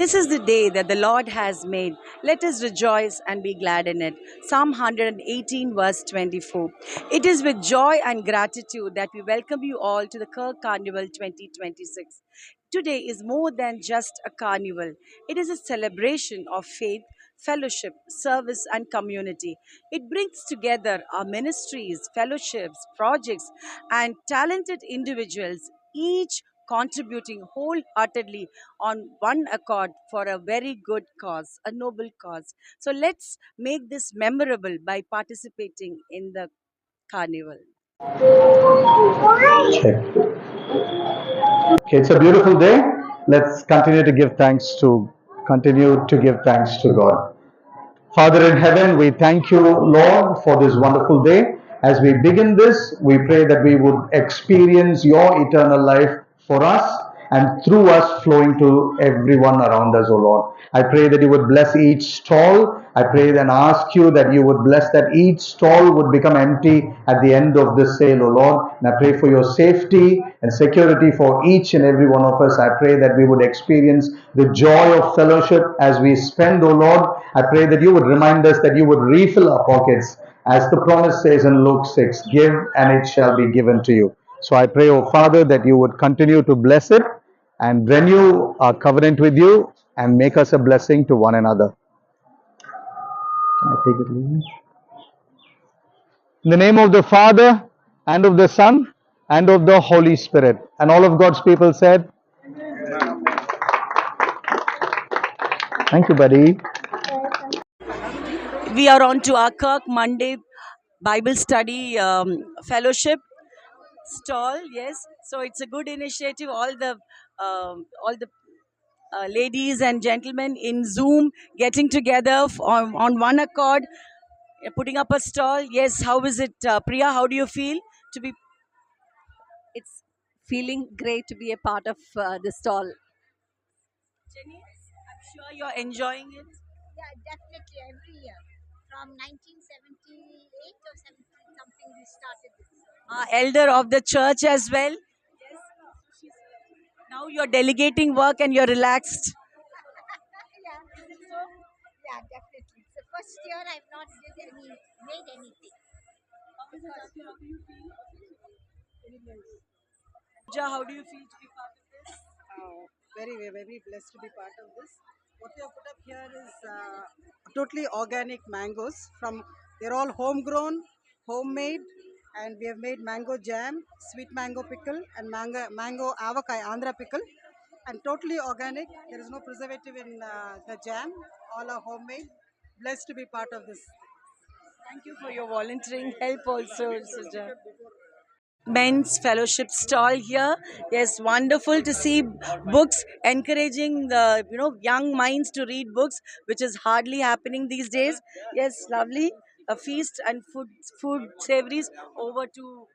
This is the day that the Lord has made. Let us rejoice and be glad in it. Psalm 118, verse 24. It is with joy and gratitude that we welcome you all to the Kirk Carnival 2026. Today is more than just a carnival, it is a celebration of faith, fellowship, service, and community. It brings together our ministries, fellowships, projects, and talented individuals, each contributing wholeheartedly on one accord for a very good cause, a noble cause. So let's make this memorable by participating in the carnival. Okay. Okay, it's a beautiful day. Let's continue to give thanks to God. Father in heaven, we thank you, Lord, for this wonderful day. As we begin this, we pray that we would experience your eternal life for us and through us flowing to everyone around us, O Lord. I pray that you would bless each stall. I pray and ask you that you would bless that each stall would become empty at the end of this sale, O Lord. And I pray for your safety and security for each and every one of us. I pray that we would experience the joy of fellowship as we spend, O Lord. I pray that you would remind us that you would refill our pockets. As the promise says in Luke 6, give and it shall be given to you. So I pray, O Father, that you would continue to bless it and renew our covenant with you and make us a blessing to one another. Can I take it, Lee? In the name of the Father, and of the Son, and of the Holy Spirit. And all of God's people said, thank you, buddy. We are on to our Kirk Monday Bible study fellowship stall. Yes, so it's a good initiative. All the ladies and gentlemen in Zoom getting together on one accord, putting up a stall. Yes, how is it, Priya? How do you feel to be? It's feeling great to be a part of the stall. Jenny, I'm sure you're enjoying it. Yeah, definitely every year. From 1978 or 70 something we started this. Elder of the church as well. Yes. Now you're delegating work and you're relaxed. Yeah, yeah, definitely. It's the first year I've not made anything. Pooja, how do you feel to be part of this? Very blessed to be part of this. What we have put up here is totally organic mangoes from, they're all homegrown, homemade, and we have made mango jam, sweet mango pickle, and mango avocado Andhra pickle, and totally organic. There is no preservative in the jam. All are homemade. Blessed to be part of this. Thank you for your volunteering help also, Suja. Men's fellowship stall here. Yes, wonderful to see books encouraging the young minds to read books, which is hardly happening these days. Yes, lovely. A feast and food savories over to.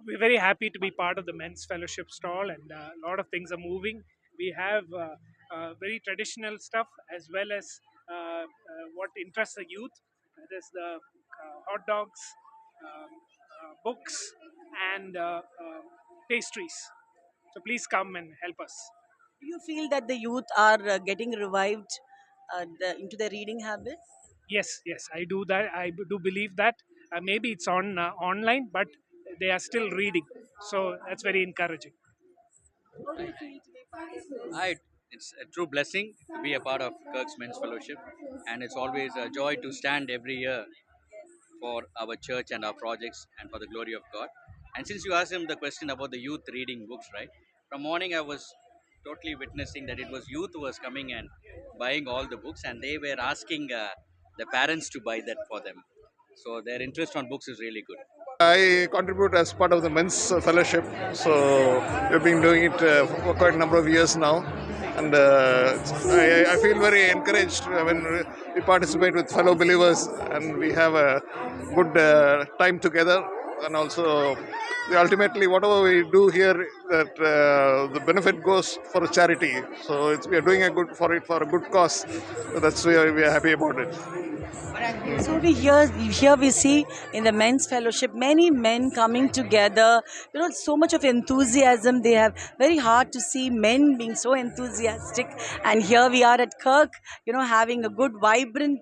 We're very happy to be part of the men's fellowship stall, and a lot of things are moving. We have very traditional stuff as well as what interests the youth. There's the hot dogs, books, and pastries. So please come and help us. Do you feel that the youth are getting revived into their reading habits? Yes, I do that. I do believe that. Maybe it's on online, but they are still reading. So that's very encouraging. It's a true blessing to be a part of Kirk's Men's Fellowship, and it's always a joy to stand every year for our church and our projects and for the glory of God. And since you asked him the question about the youth reading books, right? From morning, I was totally witnessing that it was youth who was coming and buying all the books, and they were asking the parents to buy that for them. So their interest on books is really good. I contribute as part of the men's fellowship, so we've been doing it for quite a number of years now, and I feel very encouraged when we participate with fellow believers and we have a good time together, and also ultimately whatever we do here, that the benefit goes for a charity. So we are doing a good for a good cause. So that's why we are happy about it. So here we see in the men's fellowship many men coming together. You know, so much of enthusiasm they have. Very hard to see men being so enthusiastic. And here we are at Kirk. You know, having a good, vibrant,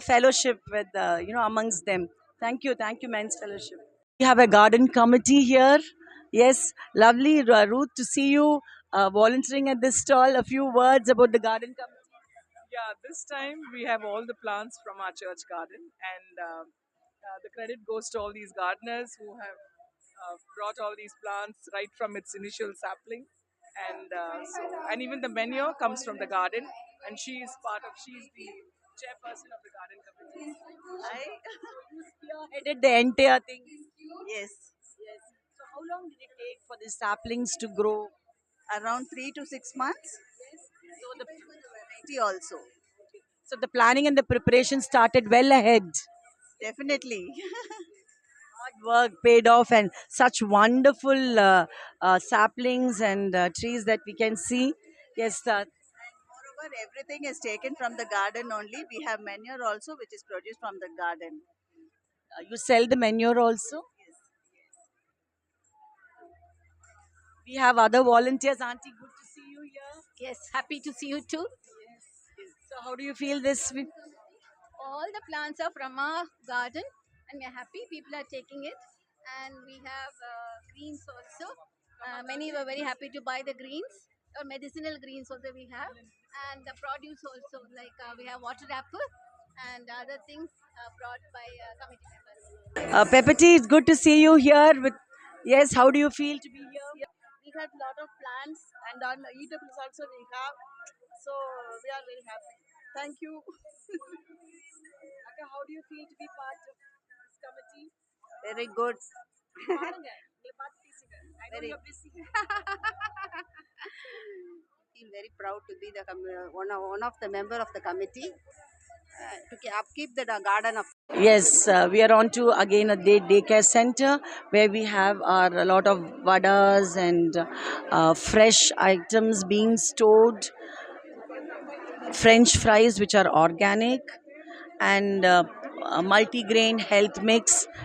fellowship with amongst them. Thank you, men's fellowship. We have a garden committee here. Yes, lovely, Ruth, to see you volunteering at this stall. A few words about the garden committee. Yeah, this time we have all the plants from our church garden, and the credit goes to all these gardeners who have brought all these plants right from its initial sapling, and even the manure comes from the garden, and she's the chairperson of the garden committee. I spearheaded the entire thing. Yes, Yes. So how long did it take for the saplings to grow? around 3 to 6 months. So the Variety also. so the planning and the preparation started well ahead. Definitely. Hard work paid off, and such wonderful saplings and trees that we can see. Yes, Moreover, everything is taken from the garden only. We have manure also, which is produced from the garden. you sell the manure also. We have other volunteers. Auntie, good to see you here. Yes, happy to see you too. So how do you feel this week? All the plants are from our garden, and we are happy. People are taking it, and we have greens also. Many were very happy to buy the greens, or medicinal greens also we have, and the produce also, like we have water apple and other things brought by committee members. Pepperty, it's good to see you here. With yes, how do you feel to be here? We have lot of plants and on eatables also we have. So we are very happy. Thank you. Akka, how do you feel to be part of this committee? Very good. பாருங்க, உங்களை பார்த்து பேசுங்க. I know Very. you're busy. Feel very proud to be the one of the member of the committee to upkeep the garden of. Yes, we are on to again a daycare center where we have a lot of vadas and fresh items being stored, French fries which are organic, and multigrain health mix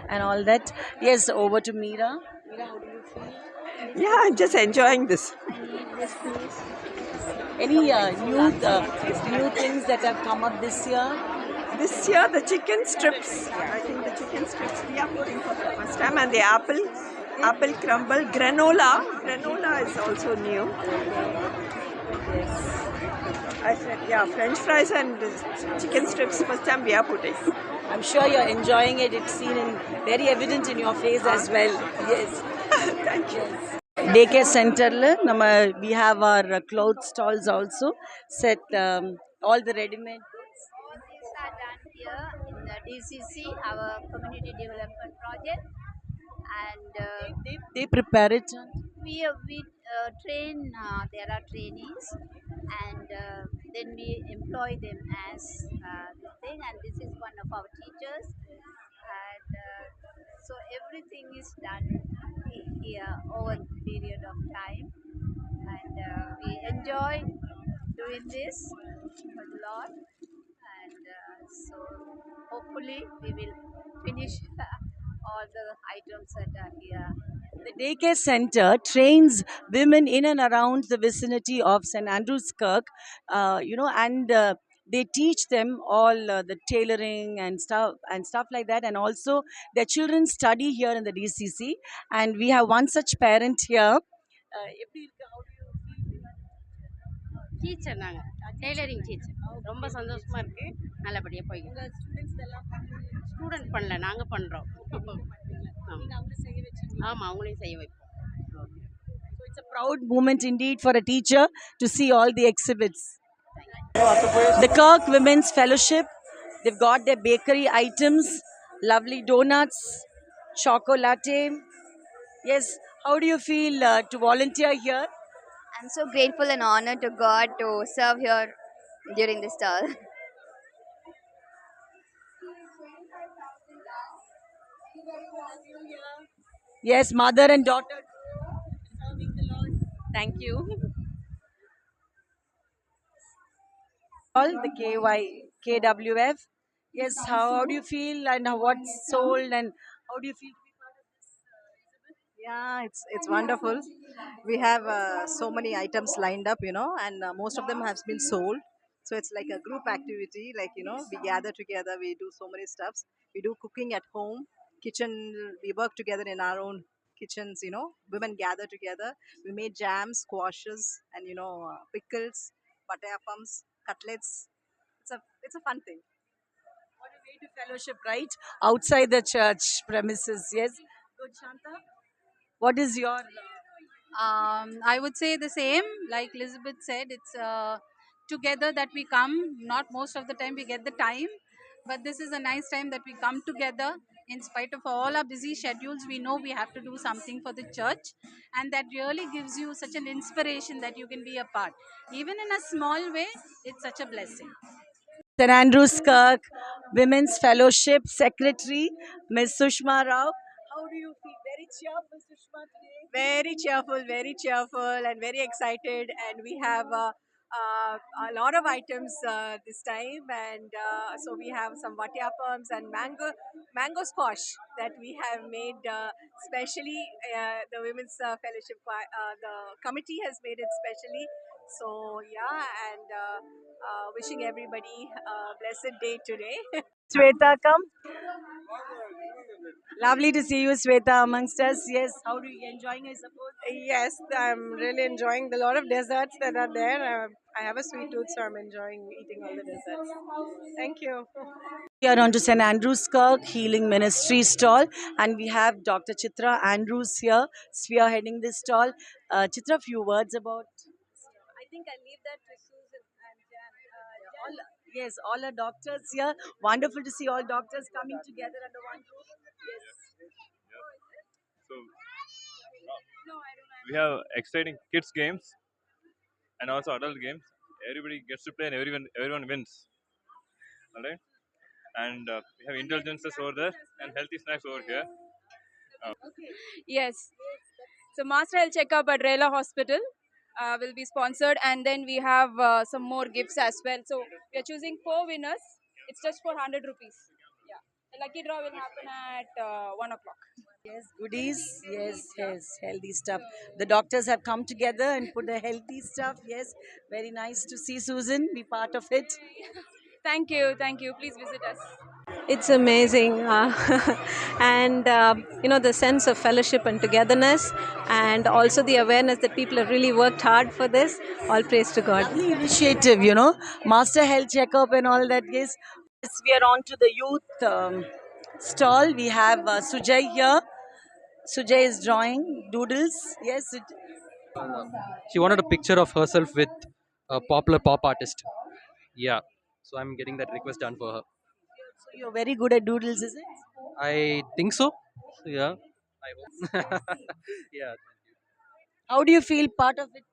and all that. Yes, over to Meera. Meera, how do you feel? Yeah, I'm just enjoying this. Any new things that have come up this year? This year, the chicken strips. I think the chicken strips we are putting for the first time, and the apple crumble, granola. Granola is also new. I said, yeah, French fries and chicken strips. First time we are putting. I'm sure you're enjoying it. It's seen in very evident in your face as well. Yes. Thank you. Daycare center we have our clothes stalls also set, all the ready-made goods. These are done here in the DCC, our community development project, and They prepare it. we train. There are trainees, and then we employ them as this thing. And this is one of our teachers, and so everything is done here over the period of time, and we enjoy doing this a lot, and so hopefully we will finish all the items that are here. The daycare center trains women in and around the vicinity of St. Andrew's Kirk, and they teach them all the tailoring and stuff like that, and also their children study here in the DCC, and we have one such parent here. எப்படி இருக்கு? How do you feel? Teacher நாங்கள் tailoring teacher ரொம்ப சந்தோஷமாக இருக்குது, நல்லபடியாக போய்க்கிறோம். Student பண்ணல, நாங்கள் பண்ணுறோம். ஆமாம், அவங்களையும் செய்ய வைப்போம். So it's a proud moment indeed for a teacher to see all the exhibits. The Kirk Women's Fellowship, they've got their bakery items, lovely donuts, chocolate. Yes, how do you feel to volunteer here? I'm so grateful and honored to God to serve here during this stall. Yes, mother and daughter. Thank you. All the KWF, Yes, how do you feel and what's sold and how do you feel? Yeah, it's wonderful. We have so many items lined up, and most of them have been sold. So it's like a group activity. Like we gather together. We do so many stuffs. We do cooking at home, kitchen. We work together in our own kitchens. Women gather together. We made jams, squashes, and pickles, patayapams, cutlets. It's a fun thing. What a way to fellowship, right? Outside the church premises. Yes. Good, Shanta. What is your I would say the same. Like Elizabeth said, it's together that we come. Not most of the time we get the time, but this is a nice time that we come together. In spite of all our busy schedules, we know we have to do something for the church, and that really gives you such an inspiration that you can be a part. Even in a small way, it's such a blessing. St. Andrew's Kirk Women's Fellowship Secretary, Ms. Sushma Rao? How do you feel? Very cheerful, Sushma, today? Very cheerful, and very excited. And we have a lot of items this time, and so we have some vatiapams and mango squash that we have made specially. The Women's Fellowship, the committee has made it specially. So yeah, and wishing everybody a blessed day today. Sweta, come. Lovely to see you, Sweta, amongst us. Yes, how do you enjoying? I suppose. Yes, I'm really enjoying the lot of desserts that are there. I have a sweet tooth, so I'm enjoying eating all the desserts. Thank you. We are on to St. Andrew's Kirk Healing Ministry stall, and we have Dr. Chitra Andrews here, spearheading this stall. Chitra, few words about. I think I leave that to Susan and Jan. All, yes, all our doctors here. Wonderful to see all doctors coming together under one roof. So we have exciting kids games and also adult games. Everybody gets to play and everyone wins. Alright, and we have indulgences over there and healthy snacks over here. Yes. So Master Health Checkup at Rela Hospital will be sponsored, and then we have some more gifts as well. So we are choosing 4 winners. It's just for 100 rupees. Yeah. The lucky draw will happen at 1 o'clock. Yes, goodies. Yes, healthy stuff. The doctors have come together and put the healthy stuff. Yes, very nice to see Susan be part of it. Thank you. Please visit us. It's amazing, and the sense of fellowship and togetherness, and also the awareness that people have really worked hard for this. All praise to God. Lovely initiative, Master Health Checkup and all that. Yes, we are on to the youth stall. We have Sujay here. Sujay is drawing doodles. Yes. She wanted a picture of herself with a popular pop artist. Yeah, so I'm getting that request done for her. So you're very good at doodles, is it? I think so. Yeah, I hope. Yeah. How do you feel part of it?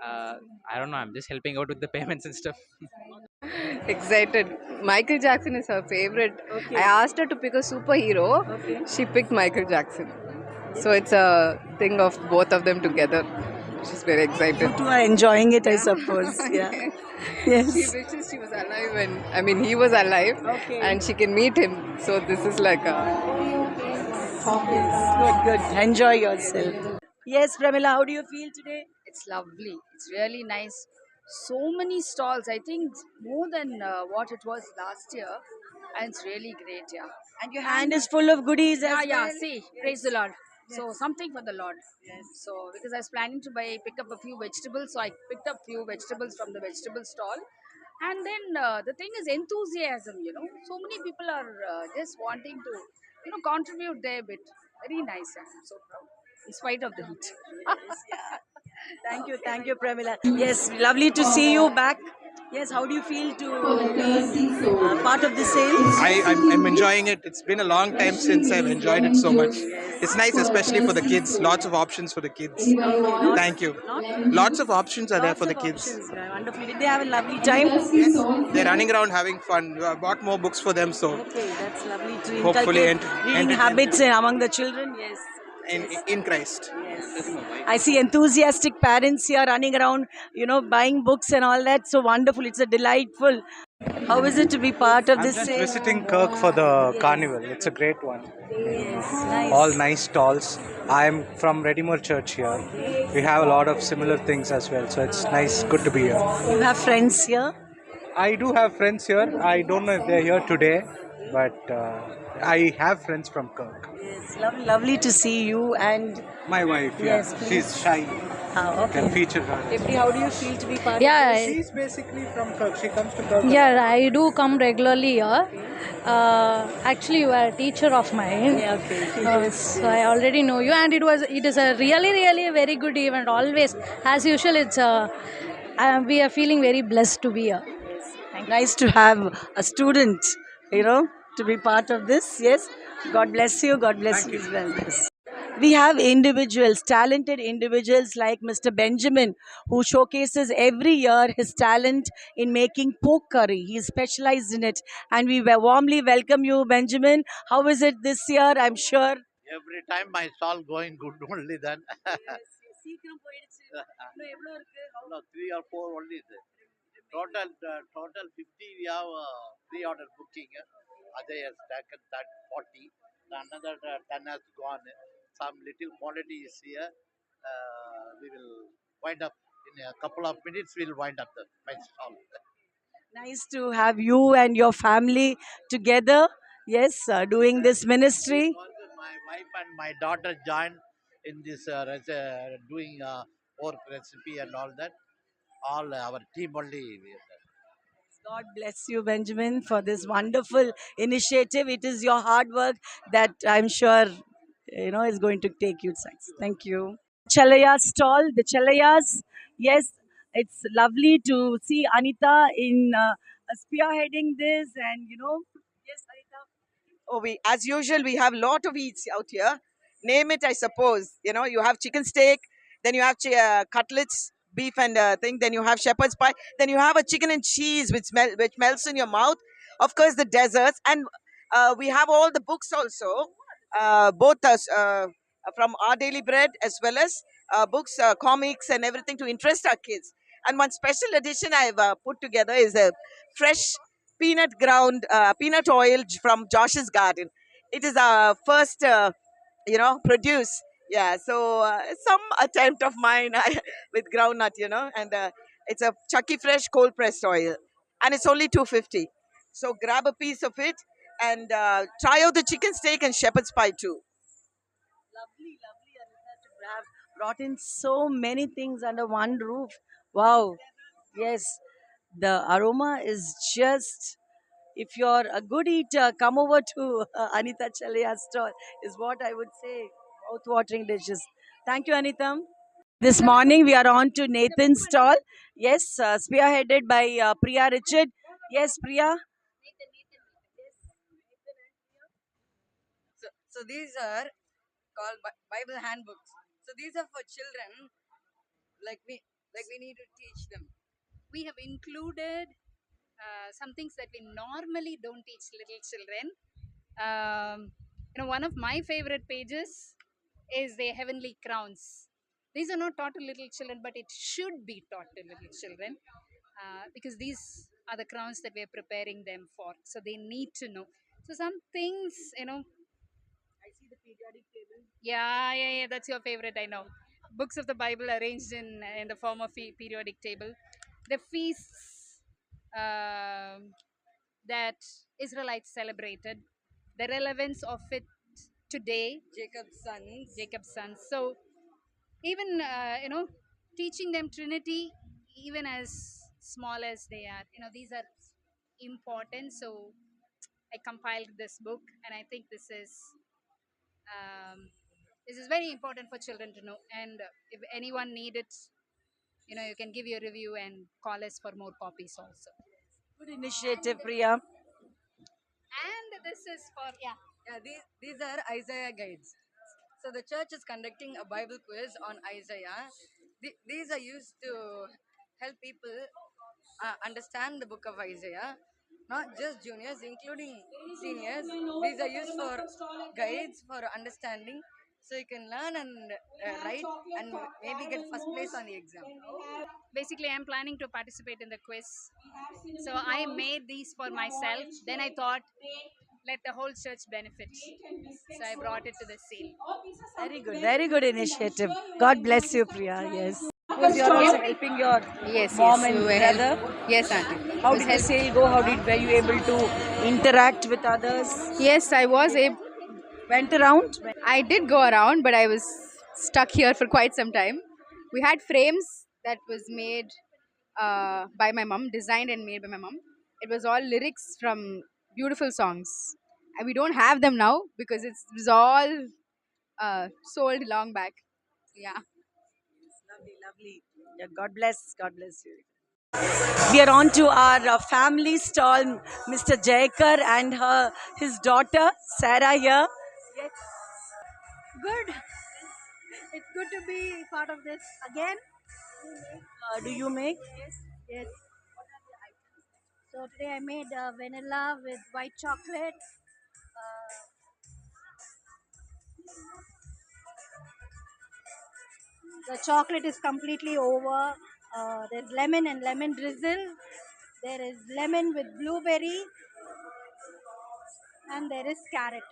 I don't know. I'm just helping out with the payments and stuff. Excited. Michael Jackson is her favorite. Okay. I asked her to pick a superhero. Okay. She picked Michael Jackson. So it's a thing of both of them together. She's very excited. You two are enjoying it, I suppose. Yeah. Yes. She wishes she was alive, and he was alive, Okay. and she can meet him. So this is like a. Good. Enjoy yourself. Yes, Pramila, how do you feel today? It's lovely. It's really nice. So many stalls. I think more than what it was last year, and it's really great. Yeah. And your hand is full of goodies as Yeah. well. See, praise the Lord. So something for the Lord. Yes. So because I was planning to pick up a few vegetables, so I picked up few vegetables from the vegetable stall. And then the thing is enthusiasm. So many people are just wanting to, contribute their bit. Very nice. I'm so proud, in spite of the heat. Thank you, Pramila. Yes, lovely to see you back. Yes, how do you feel to part of the sales? I'm enjoying it. It's been a long time since I've enjoyed it so much. It's nice, especially for the kids. Lots of options for the kids. Thank you. Lots of options are there for the kids. Wonderfully. Did they have a lovely time? Yes, they're running around having fun. We have bought more books for them, so Okay, that's lovely to hopefully inculcate reading habits among the children. Yes. in Christ. I see enthusiastic parents here running around, buying books and all that. So wonderful. It's a delightful How is it to be part of I'm this just sale? visiting Kirk for the carnival. It's a great one. Yes, nice. All nice stalls. I'm from Redeemer Church here. We have a lot of similar things as well. So it's nice, good to be here. You have friends here? I do have friends here. I don't know if they're here today, but I have friends from Kirk. Yes, lovely to see you and My wife, yes, yeah, please. she's shy. Okay. Can feature her. Every, how do you feel to be part Yeah, of this? She's basically from Kirk. She comes to Kirk. yeah, I do come regularly here. Actually, you are a teacher of mine. Yeah, okay. So I already know you, and it is a really a very good event. Always, as usual, we are feeling very blessed to be here. Nice to have a student, to be part of this. Yes. God bless you. God bless you as well. Yes. We have individuals, talented individuals like Mr. Benjamin, who showcases every year his talent in making pork curry. He is specialized in it. And we warmly welcome you, Benjamin. How is it this year? I'm sure. Every time my stall going good only then. No, 3 or 4 only is there. Total 50 we have pre-order booking. Ajay has taken that 40. Another 10 has gone. Some little quantity is here. We will wind up in a couple of minutes. We'll wind up my stall. Nice to have you and your family together. Yes, doing this ministry. My wife and my daughter joined in this doing pork recipe and all that. All our team only. God bless you, Benjamin, for this wonderful initiative. It is your hard work that I'm sure is going to take you sides. Thank you. Chalaya stall, the Chalayas. Yes, it's lovely to see Anita in spearheading this, and yes, Anita. Oh, as usual, we have lot of eats out here. Name it, I suppose. You have chicken steak, then you have cutlets, beef and thing. Then you have shepherd's pie. Then you have a chicken and cheese, which melts in your mouth. Of course, the desserts, and we have all the books also, both from Our Daily Bread as well as books, comics, and everything to interest our kids. And one special edition I've put together is a fresh peanut oil from Josh's Garden. It is our first, produce. Yeah, so some attempt of mine with groundnut, and it's a Chucky Fresh cold pressed oil, and it's only 250. So grab a piece of it and try out the chicken steak and shepherd's pie too. Lovely, Anita, to have brought in so many things under one roof. Wow. Yes, the aroma is just. If you're a good eater, come over to Anita Chalaya's stall, is what I would say. Mouth-watering dishes. Thank you, Anita. This morning we are on to Nathan's stall. Yes, spearheaded by Priya Richard. Yes, Priya. So these are called Bible handbooks. So these are for children. We need to teach them. We have included some things that we normally don't teach little children. One of my favorite pages is the heavenly crowns. These are not taught to little children, but it should be taught to little children because these are the crowns that we are preparing them for. So they need to know. So some things, I see the periodic table. Yeah, that's your favorite, I know. Books of the Bible arranged in the form of periodic table. The feasts that Israelites celebrated, the relevance of it today. Jacob's sons. So even teaching them Trinity, even as small as they are, these are important. So I compiled this book, and I think this is very important for children to know. And if anyone need it, you can give your review and call us for more copies also. Good initiative, Priya. And this is for These are Isaiah guides. So the church is conducting a Bible quiz on Isaiah. These are used to help people understand the book of Isaiah. Not just juniors, including seniors. These are used for guides for understanding so you can learn and write and maybe get first place on the exam. Basically, I'm planning to participate in the quiz. So I made these for myself. Then I thought, let the whole church benefit. So I brought it to the sale. Very good initiative. God bless you, Priya. Yes. Because you're also helping your mom and we were brother. Yes, auntie. How Was did the help- sale go? Were you able to interact with others? Yes, I was able. Went around? I did go around, but I was stuck here for quite some time. We had frames that was made by my mom, designed and made by my mom. It was all lyrics from beautiful songs, and we don't have them now because it was all sold long back. Yeah. Lovely. Yeah, God bless. God bless you. We are on to our family stall, Mr. Jaikar and his daughter Sarah here. Good. It's good to be part of this again. Do you make? Yes. So today I made vanilla with white chocolate. The chocolate is completely over. There's lemon and lemon drizzle. There is lemon with blueberry. And there is carrot.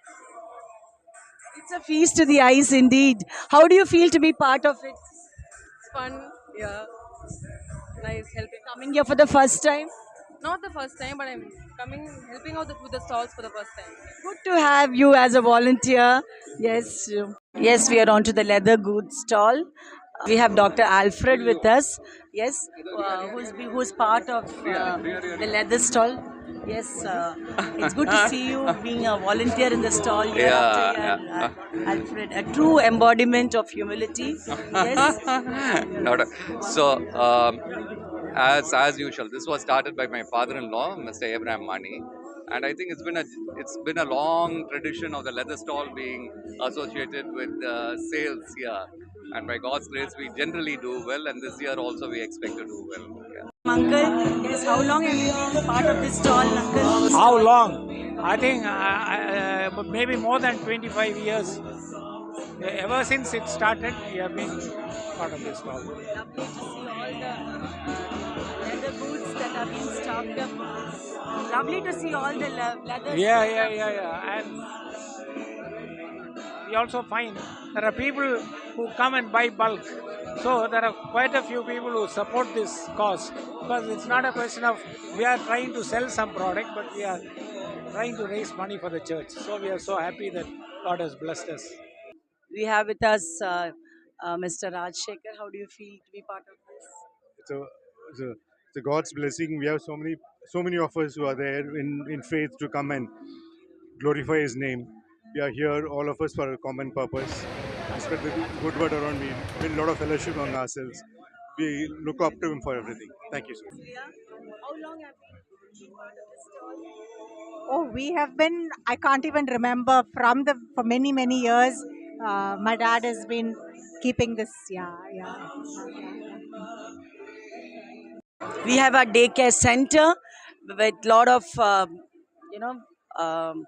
It's a feast to the eyes indeed. How do you feel to be part of it? It's fun, yeah. Nice helping. Coming here for the first time? Not the first time, but I'm helping out with the stalls for the first time. Good to have you as a volunteer. Yes. Yes, we are on to the leather goods stall. We have Dr. Alfred with us. Yes, who's part of the leather stall. Yes, it's good to see you being a volunteer in the stall year after year, Alfred. A true embodiment of humility. Yes. Not so, as usual, this was started by my father-in-law, Mr. Abraham Mani, and I think it's been a long tradition of the leather stall being associated with sales here. And by God's grace, we generally do well, and this year also we expect to do well. Yeah. Uncle, yes, how long have you been part of this stall, Uncle? How long? I think maybe more than 25 years. Ever since it started, we have been part of this stall. Lovely to see all the leather boots that have been stocked up. Lovely to see all the leather. Yeah. And we also find there are people who come and buy bulk. So there are quite a few people who support this cause, because it's not a question of we are trying to sell some product, but we are trying to raise money for the church. So we are so happy that God has blessed us. We have with us Mr. Raj Shekhar. How do you feel to be part of this? It's a God's blessing. We have so many of us who are there in faith to come and glorify His name. We are here, all of us, for a common purpose. We spread the good word around. We build a lot of fellowship among ourselves. We look up to Him for everything. Thank you, sir. How long have you been part of this stall? Oh, we have been, I can't even remember, for many years. My dad has been keeping this, yeah. We have a daycare center with lot of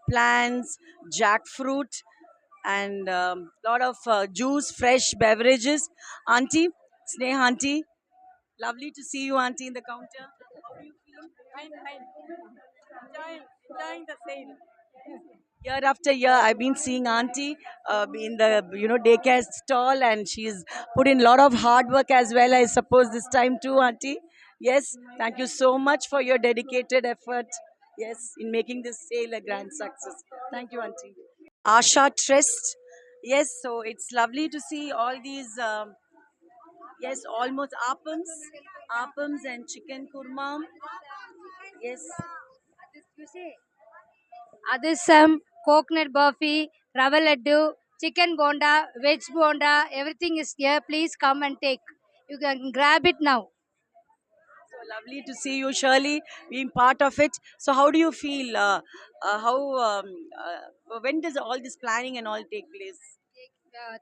plants, jackfruit, and lot of juice, fresh beverages. Auntie, Sneh Auntie, lovely to see you, Auntie, in the counter. How do you feel? Fine. Enjoying the sale. Year after year, I've been seeing Auntie in the daycare stall, and she's put in a lot of hard work as well. I suppose this time too, Auntie. Yes, thank you so much for your dedicated effort. Yes, in making this sale a grand success. Thank you, Auntie. Asha Trust. Yes, so it's lovely to see all these. Yes, almost appams and chicken kurma. Yes. Adisam, coconut burfi, rava laddu, chicken bonda, veg bonda, everything is here. Please come and take. You can grab it now. So lovely to see you, Shirley, being part of it. So how do you feel? When does all this planning and all take place?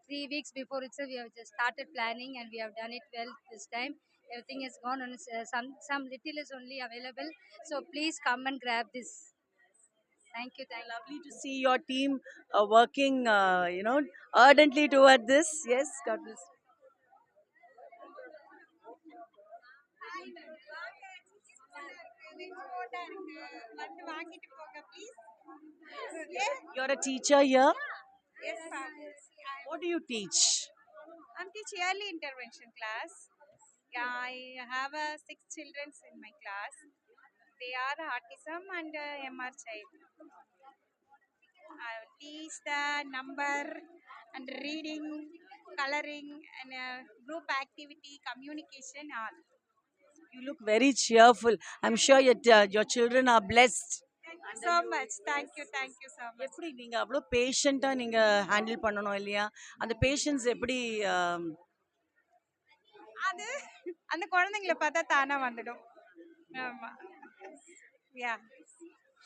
3 weeks before itself, we have just started planning and we have done it well this time. Everything is gone on. Some little is only available. So please come and grab this. Thank you. Lovely to see your team working, ardently toward this. Yes, God bless. You're a teacher here. Yes, ma'am. What do you teach? I'm teaching early intervention class. Yeah, I have six children in my class. They are autism and MR child. I will teach the number and reading, coloring, and group activity, communication, all. You look very cheerful. I'm sure your children are blessed. Thank you so much. Thank you so much. எப்படி நீங்க அவ்வளோ பேஷண்டா நீங்க handle பண்ணணும் இல்லையா? அந்த patience எப்படி அது அந்த குழந்தைங்களை பார்த்தா தானா வந்துடும். ஆமா. Yeah.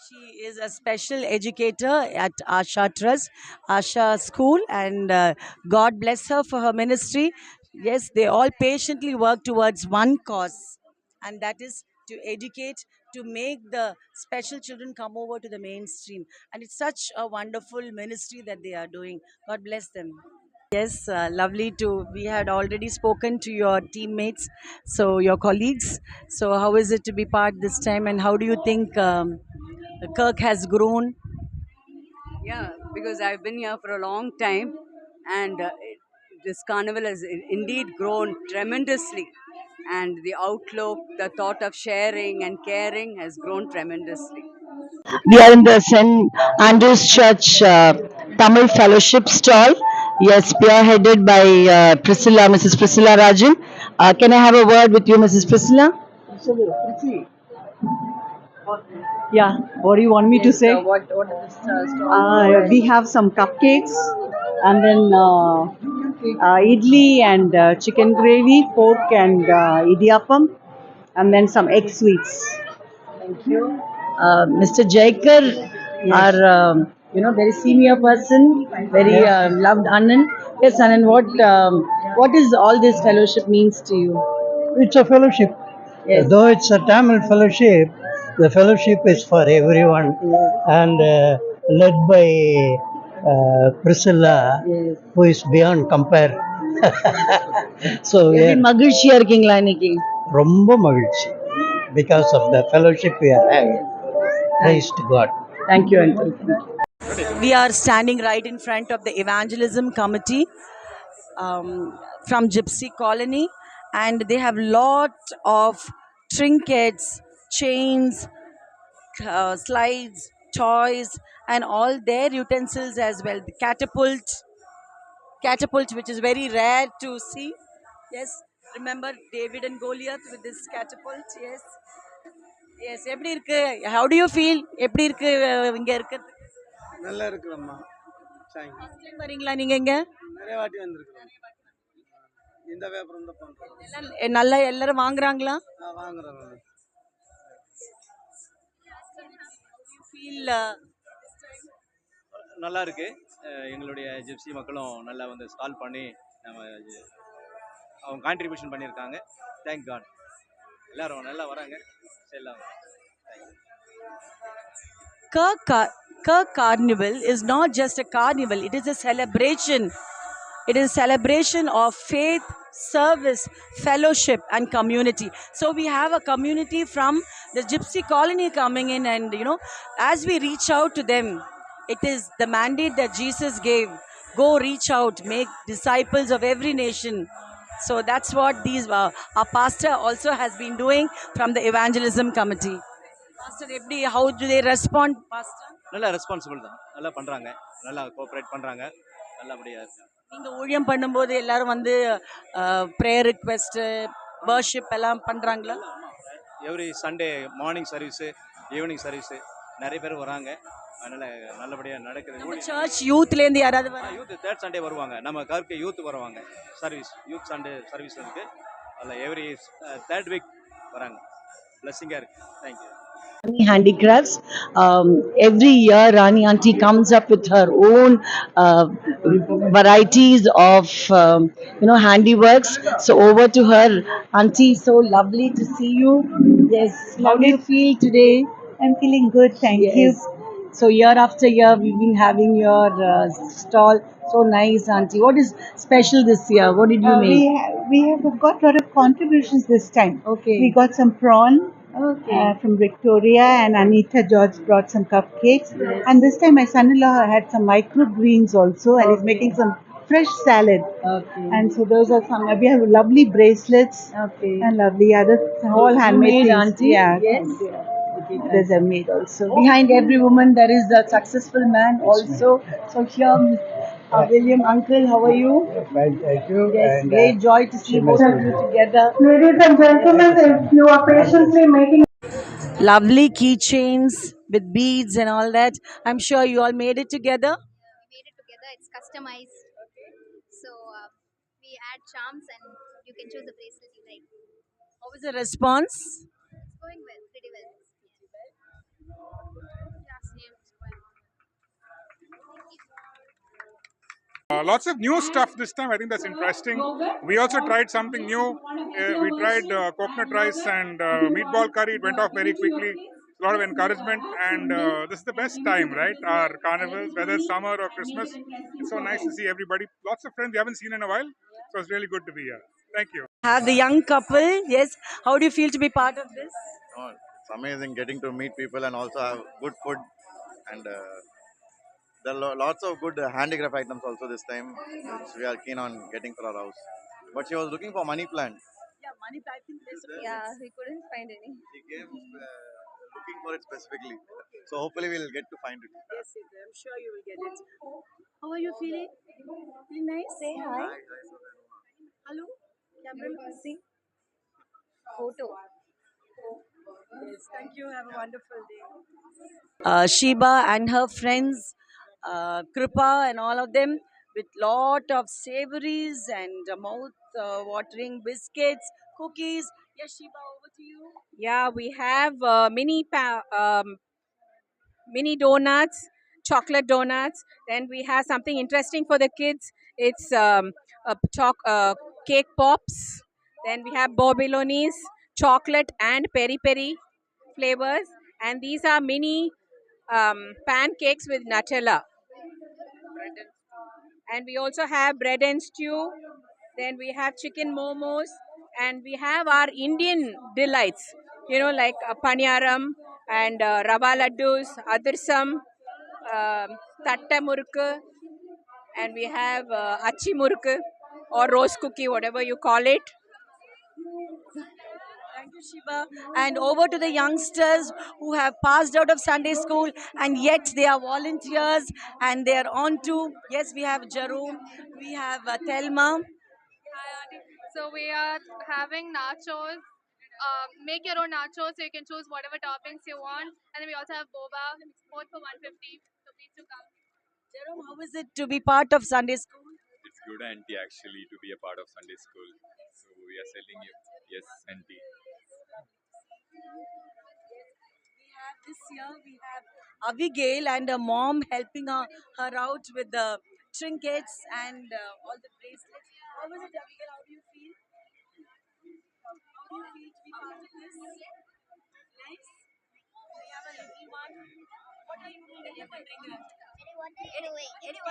She is a special educator at Asha Trust, Asha School, and God bless her for her ministry. Yes, they all patiently work towards one cause, and that is to educate, to make the special children come over to the mainstream. And it's such a wonderful ministry that they are doing. God bless them. Yes, lovely to. We had already spoken to your teammates, so your colleagues. So, how is it to be part this time, and how do you think Kirk has grown? Yeah, because I've been here for a long time, and this carnival has indeed grown tremendously. And the outlook, the thought of sharing and caring has grown tremendously. We are in the St. Andrew's Church Tamil Fellowship stall. Yes, spearheaded by Priscilla, Mrs. Priscilla Rajan. Can I have a word with you, Mrs. Priscilla? Yeah, what do you want me to say? What is this stall? We have some cupcakes and then idli and chicken gravy, pork and idiyappam, and then some egg sweets. Thank you. Mr. Jaikar, our very senior person, very loved Anand. Yes, Anand, what is all this fellowship means to you? It's a fellowship. Yes. Though it's a Tamil fellowship, the fellowship is for everyone and led by Priscilla, who is beyond compare. So, எப்படி மகிழ்ச்சியா இருக்கீங்களா இன்னைக்கு? ரொம்ப மகிழ்ச்சி because of the fellowship we are having. Praise to God. Thank you, Uncle. We are standing right in front of the evangelism committee from Gypsy Colony, and they have lot of trinkets, chains, slides, toys, and all their utensils as well. The catapult, which is very rare to see. Yes, remember David and Goliath with this catapult. Yes. Yes, எப்படி இருக்கு? How do you feel? எப்படி இருக்கு இங்க இருக்கிறது? நல்லா இருக்குறம்மா. வரீங்களா நீங்க இங்க? நிறைய வாட்டி வந்திருக்கோம். இந்த வியாபாரம் தான் பண்றோம். நல்லா எல்லாரும் வாங்குறாங்களா? வாங்குறாங்க. Feel நல்லா இருக்கு. எங்களுடைய ஜிப்சி மக்களும் நல்லா வந்து ஸ்டால் பண்ணி நம்ம அவங்க கான்ட்ரிபியூஷன் பண்ணியிருக்காங்க. Thank God. எல்லாரும் நல்லா வராங்க. Kirk Carnival is not just a carnival, it is a celebration. It is a celebration of faith, service, fellowship, and community. So we have a community from the Gypsy Colony coming in, and as we reach out to them, it is the mandate that Jesus gave. Go reach out, make disciples of every nation. So that's what our pastor also has been doing from the evangelism committee. Pastor, how do they respond, Pastor? நல்லா responsible தான். நல்லா பண்றாங்க. நல்லா cooperate பண்றாங்க. நல்லபடியா இருக்கு. நீங்க ஊழியம் பண்ணும்போது எல்லாரும் வந்து பிரேயர் ரிக்வெஸ்ட், வர்ஷிப் எல்லாம் பண்றாங்களா? Every Sunday morning service, evening service நிறைய பேர் வராங்க. அதனால நல்லபடியா நடக்குது. சர்ச் யூத்ல இருந்து யாராவது யூத் தேர்ட் சண்டே வருவாங்க. நம்ம கர்க்கு யூத் வருவாங்க. சர்வீஸ் யூத் சண்டே சர்வீஸ் இருக்கு. அதில் எவ்ரி தேர்ட் வீக் வராங்க. பிளஸிங்கா இருக்கு. Thank you. Handicrafts. Every year, Rani Auntie comes up with her own varieties of handiworks. So over to her, Auntie. So lovely to see you. Yes. How do you feel today? I'm feeling good, thank you. So year after year, we've been having your stall. So nice, Auntie. What is special this year? What did you make? We have got a lot of contributions this time. Okay. We got some prawn Okay. from Victoria, and Anita George brought some cupcakes. Yes. And this time my son-in-law had some microgreens also, and he's Okay. making some fresh salad. Okay. And so those are some. We have lovely bracelets Okay. and lovely other all You handmade made, things. Auntie? Yeah. Yes. Okay, others are made also. Behind every woman, there is a successful man also. So here, William, Uncle, how are you? Fine, thank you. Yes, And, great joy to see she both must of be you good. together. Ladies and gentlemen, if you are patiently making Lovely keychains with beads and all that. I'm sure you all made it together. Made it together. It's customized. So we add charms and you can choose the bracelet you like. How was the response? It's going well, pretty well. Lots of new stuff this time. I think that's interesting. We also tried something new. We tried coconut rice and meatball curry. It went off very quickly. A lot of encouragement, and this is the best time, right? Our carnivals, whether it's summer or Christmas. It's so nice to see everybody. Lots of friends we haven't seen in a while, so it's really good to be here. Thank you. Have the young couple. Yes. How do you feel to be part of this? Oh, it's amazing getting to meet people and also have good food, and there are lots of good handicraft items also this time, which we are keen on getting for our house. But she was looking for money plant. Yeah, money packing. Yeah, we couldn't find any. She came looking for it specifically. So hopefully we'll get to find it. Yes, I'm sure you will get it. How are you feeling? Feeling nice? Say hi. Hello? Camera, see. Photo. Yes, thank you. Have a wonderful day. Sheba and her friends, Kripa and all of them, with lot of savories and mouth-watering biscuits, cookies. Yes, Sheba, over to you. Yeah, we have mini donuts, chocolate donuts. Then we have something interesting for the kids. It's cake pops. Then we have Bobilonis, chocolate and peri peri flavors. And these are mini pancakes with Nutella. And we also have bread and stew. Then we have chicken momos. And we have our Indian delights, like paniyaram and rava laddus, adirsam, tatta murku, and we have achi murku or rose cookie, whatever you call it. Thank you, Shiva. And over to the youngsters who have passed out of Sunday school and yet they are volunteers and they are on to. Yes, we have Jerome, we have Thelma. So we are having nachos. Make your own nachos, so you can choose whatever toppings you want. And then we also have boba, both for 150. So please do come. Jerome, how is it to be part of Sunday school? It's good, Auntie, actually, to be a part of Sunday school. So we are selling you. Yes, Auntie. This year we have Abigail and her mom helping her out with the trinkets and all the bracelets. How was it, Abigail? How do you feel? How do you feel to be part of this? Nice? We have a little one. What are you doing? Eddie, what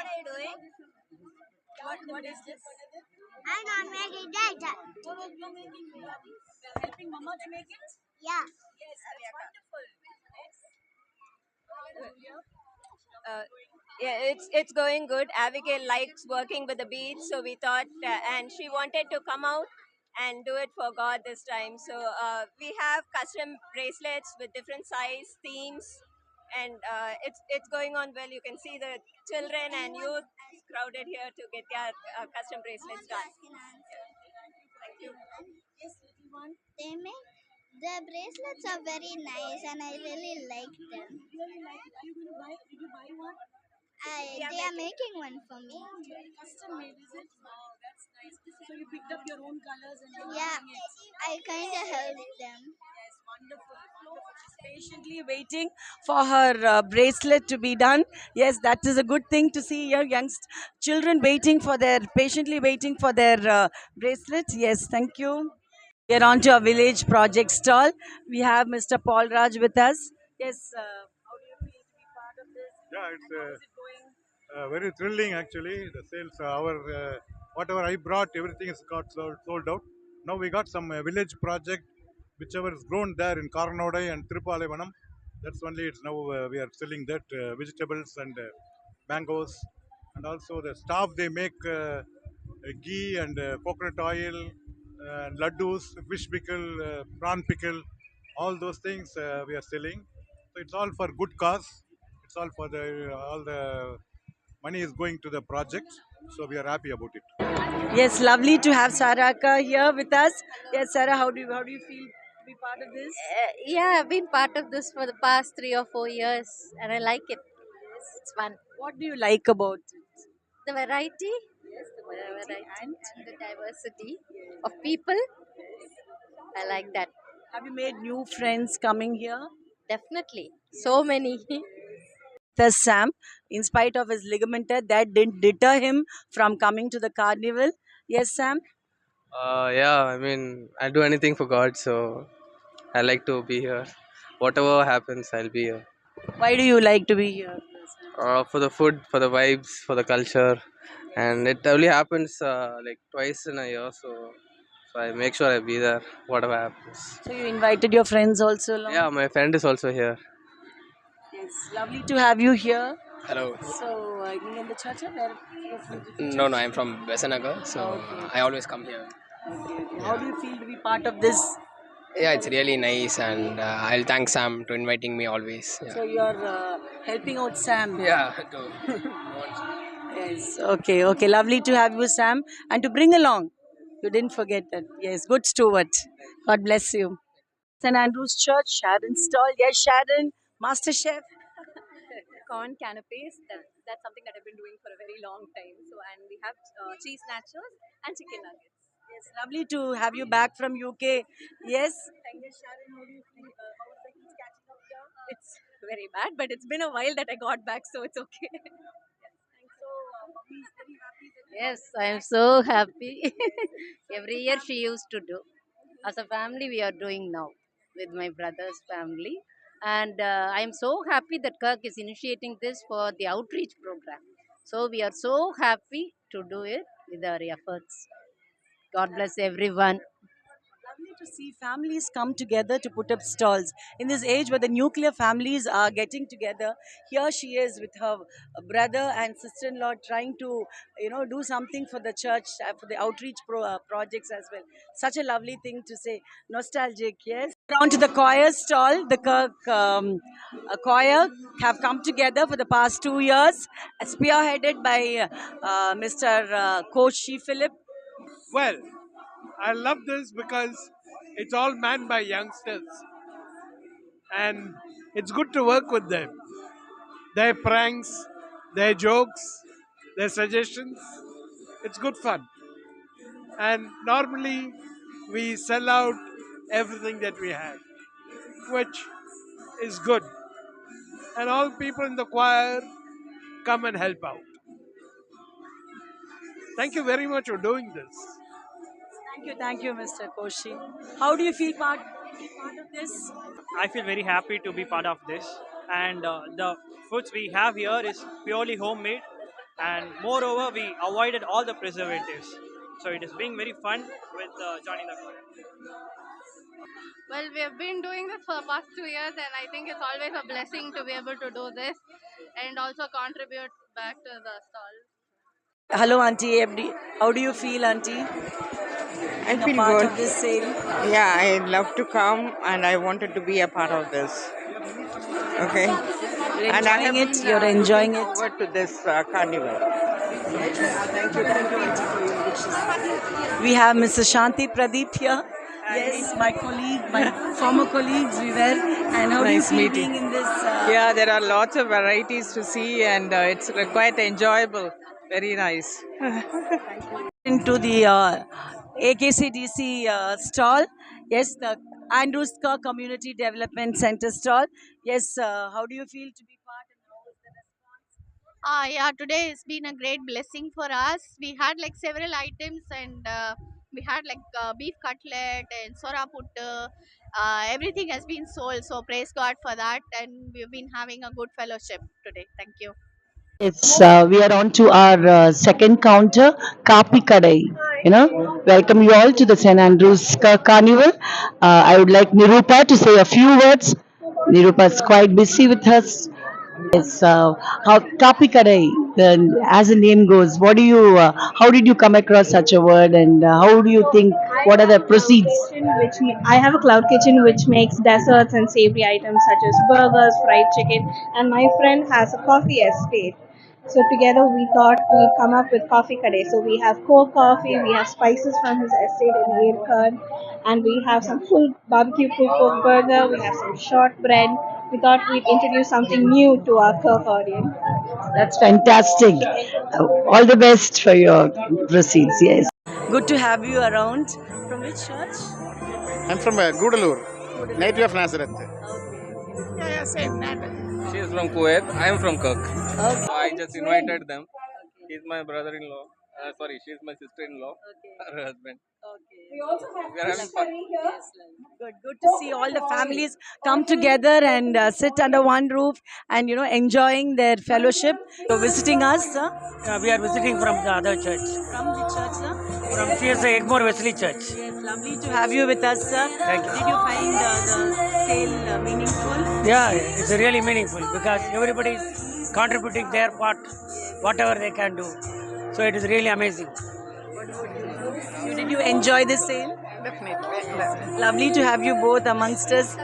are you doing? What is this? I'm not making that. You're making helping Mama to make it? Yeah. Yes, that's wonderful. Yeah, it's going good. Abigail likes working with the beads, so we thought, and she wanted to come out and do it for God this time. So we have custom bracelets with different size themes, and it's going on well. You can see the children and youth crowded here to get their custom bracelets done. Thank you. Yes, little one. The bracelets are very nice and I really like them. Really like it. Are you going to buy? Did you buy one? They are making one for me. Custom made, is it? Wow, that's nice. So you picked up your own colors and you're Yeah, making it. I kind of helped them. Yes, wonderful. She's patiently waiting for her bracelet to be done. Yes, that is a good thing to see your young children patiently waiting for their bracelet. Yes, thank you. We are on to our village project stall. We have Mr. Paul Raj with us. Yes, how do you feel to be part of Yeah, it's very thrilling actually. The sales, whatever I brought, everything is got sold out. Now we got some village project, whichever is grown there in Karnodai and Tripalavanam. That's only it's now we are selling that vegetables and mangoes, and also the staff they make ghee and coconut oil, laddus, fish pickle, prawn pickle, all those things we are selling. So it's all for good cause. It's all for the all the money is going to the project. So we are happy about it. Yes, lovely to have Saraka here with us. Yes, Sarah, how do you feel to be part of this? Yeah, I've been part of this for the past 3 or 4 years and I like it. It's fun. What do you like about it? The variety, variety and the diversity of people. I like that. Have you made new friends coming here? Definitely. So many. There's Sam, in spite of his ligamenter, that didn't deter him from coming to the carnival. Yes, Sam? Yeah, I mean, I'll do anything for God, so I like to be here. Whatever happens, I'll be here. Why do you like to be here? For the food, for the vibes, for the culture, and it only happens like twice in a year, so I make sure I be there, whatever happens. So you invited your friends also along? Yeah, my friend is also here. Yes, lovely to have you here. Hello. So, you in the church? Where No, I'm from Besanagar, so Okay. I always come here. How do you feel to be part of this? Yeah, it's really nice, and I'll thank Sam to inviting me always. Yeah. So you're helping out Sam. Yeah. Yes. Okay. Lovely to have you, Sam, and to bring along. You didn't forget that. Yes. Good steward. God bless you. St. Andrew's Church, Sharon stall. Yes, Sharon, Master Chef. Corn canapes. That's something that I've been doing for a very long time. So, and we have cheese nachos and chicken nuggets. Yes, lovely to have you back from UK. Yes. It's very bad, but it's been a while that I got back, so it's okay. Yes, I am so happy. Every year she used to do. As a family, we are doing now with my brother's family. And I am so happy that Kirk is initiating this for the outreach program. So we are so happy to do it with our efforts. God bless everyone. Lovely to see families come together to put up stalls. In this age where the nuclear families are getting together, here she is with her brother and sister-in-law trying to, do something for the church, for the outreach projects as well. Such a lovely thing to say. Nostalgic, yes. Down to the choir stall, the Kirk choir have come together for the past 2 years, spearheaded by Mr. Coach She Philip. Well, I love this because it's all manned by youngsters. And it's good to work with them. Their pranks, their jokes, their suggestions. It's good fun. And normally we sell out everything that we have, which is good. And all people in the choir come and help out. Thank you very much for doing this. Thank you, Mr. Koshi. How do you feel part of this? I feel very happy to be part of this, and the foods we have here is purely homemade, and moreover we avoided all the preservatives. So it is being very fun with joining the choir. Well, we have been doing this for the past 2 years, and I think it's always a blessing to be able to do this and also contribute back to the stall. Hello, Auntie. How do you feel, Auntie? I Being a feel part good. of this sale. Yeah, I love to come and I wanted to be a part of this. Okay. You're And I enjoying have it. been, You're enjoying looking it. forward to this carnival. Thank you, Auntie, for your wishes. We have Mr. Shanti Pradeep here. Yes, my colleague, my former colleagues, we were. And how do you Nice feel meeting. being in this? Yeah, there are lots of varieties to see, and it's quite enjoyable. Very nice. Into the AKCDC stall. Yes, the Andrews Kirk Community Development Center stall. Yes, how do you feel to be part Yeah, today has been a great blessing for us. We had like several items, and we had like beef cutlet and sora puttu Everything has been sold, so praise God for that, and we've been having a good fellowship today. Thank you. It's we are on to our second counter, Kapi Kadai. Welcome you all to the St. Andrews Carnival. I would like Nirupa to say a few words. Nirupa is quite busy with us. Yes, how Kapi Kadai, as the name goes, what do you, how did you come across such a word, and how do you think, what are the proceeds? I have a cloud kitchen which makes desserts and savory items such as burgers, fried chicken, and my friend has a coffee estate. So together we thought we'd come up with coffee kadai. So we have cold coffee, we have spices from his estate in Aircurd, and we have some full barbecue pulled pork burger, we have some shortbread. We thought we'd introduce something new to our Kirk audience. That's fantastic. All the best for your proceeds, yes. Good to have you around. From which church? I'm from Gudalur, native of Nazareth. Yeah, same. She is from Kuwait. I am from Kirk. So I just invited them. He's my brother-in-law. Sorry, she's my sister-in-law. Her husband. We also have We are having fun. here. Good to see all the families come together and sit under one roof and enjoying their fellowship. So visiting us, sir? We are visiting from the other church. From which church, sir? From CSI Egmore Wesley Church. Yes, lovely to have you with us, sir. Thank you. Did you find the sale meaningful? Yeah, it's really meaningful because everybody is contributing their part, whatever they can do. So it is really amazing. Did you enjoy the sale? Definitely. Lovely to have you both amongst us.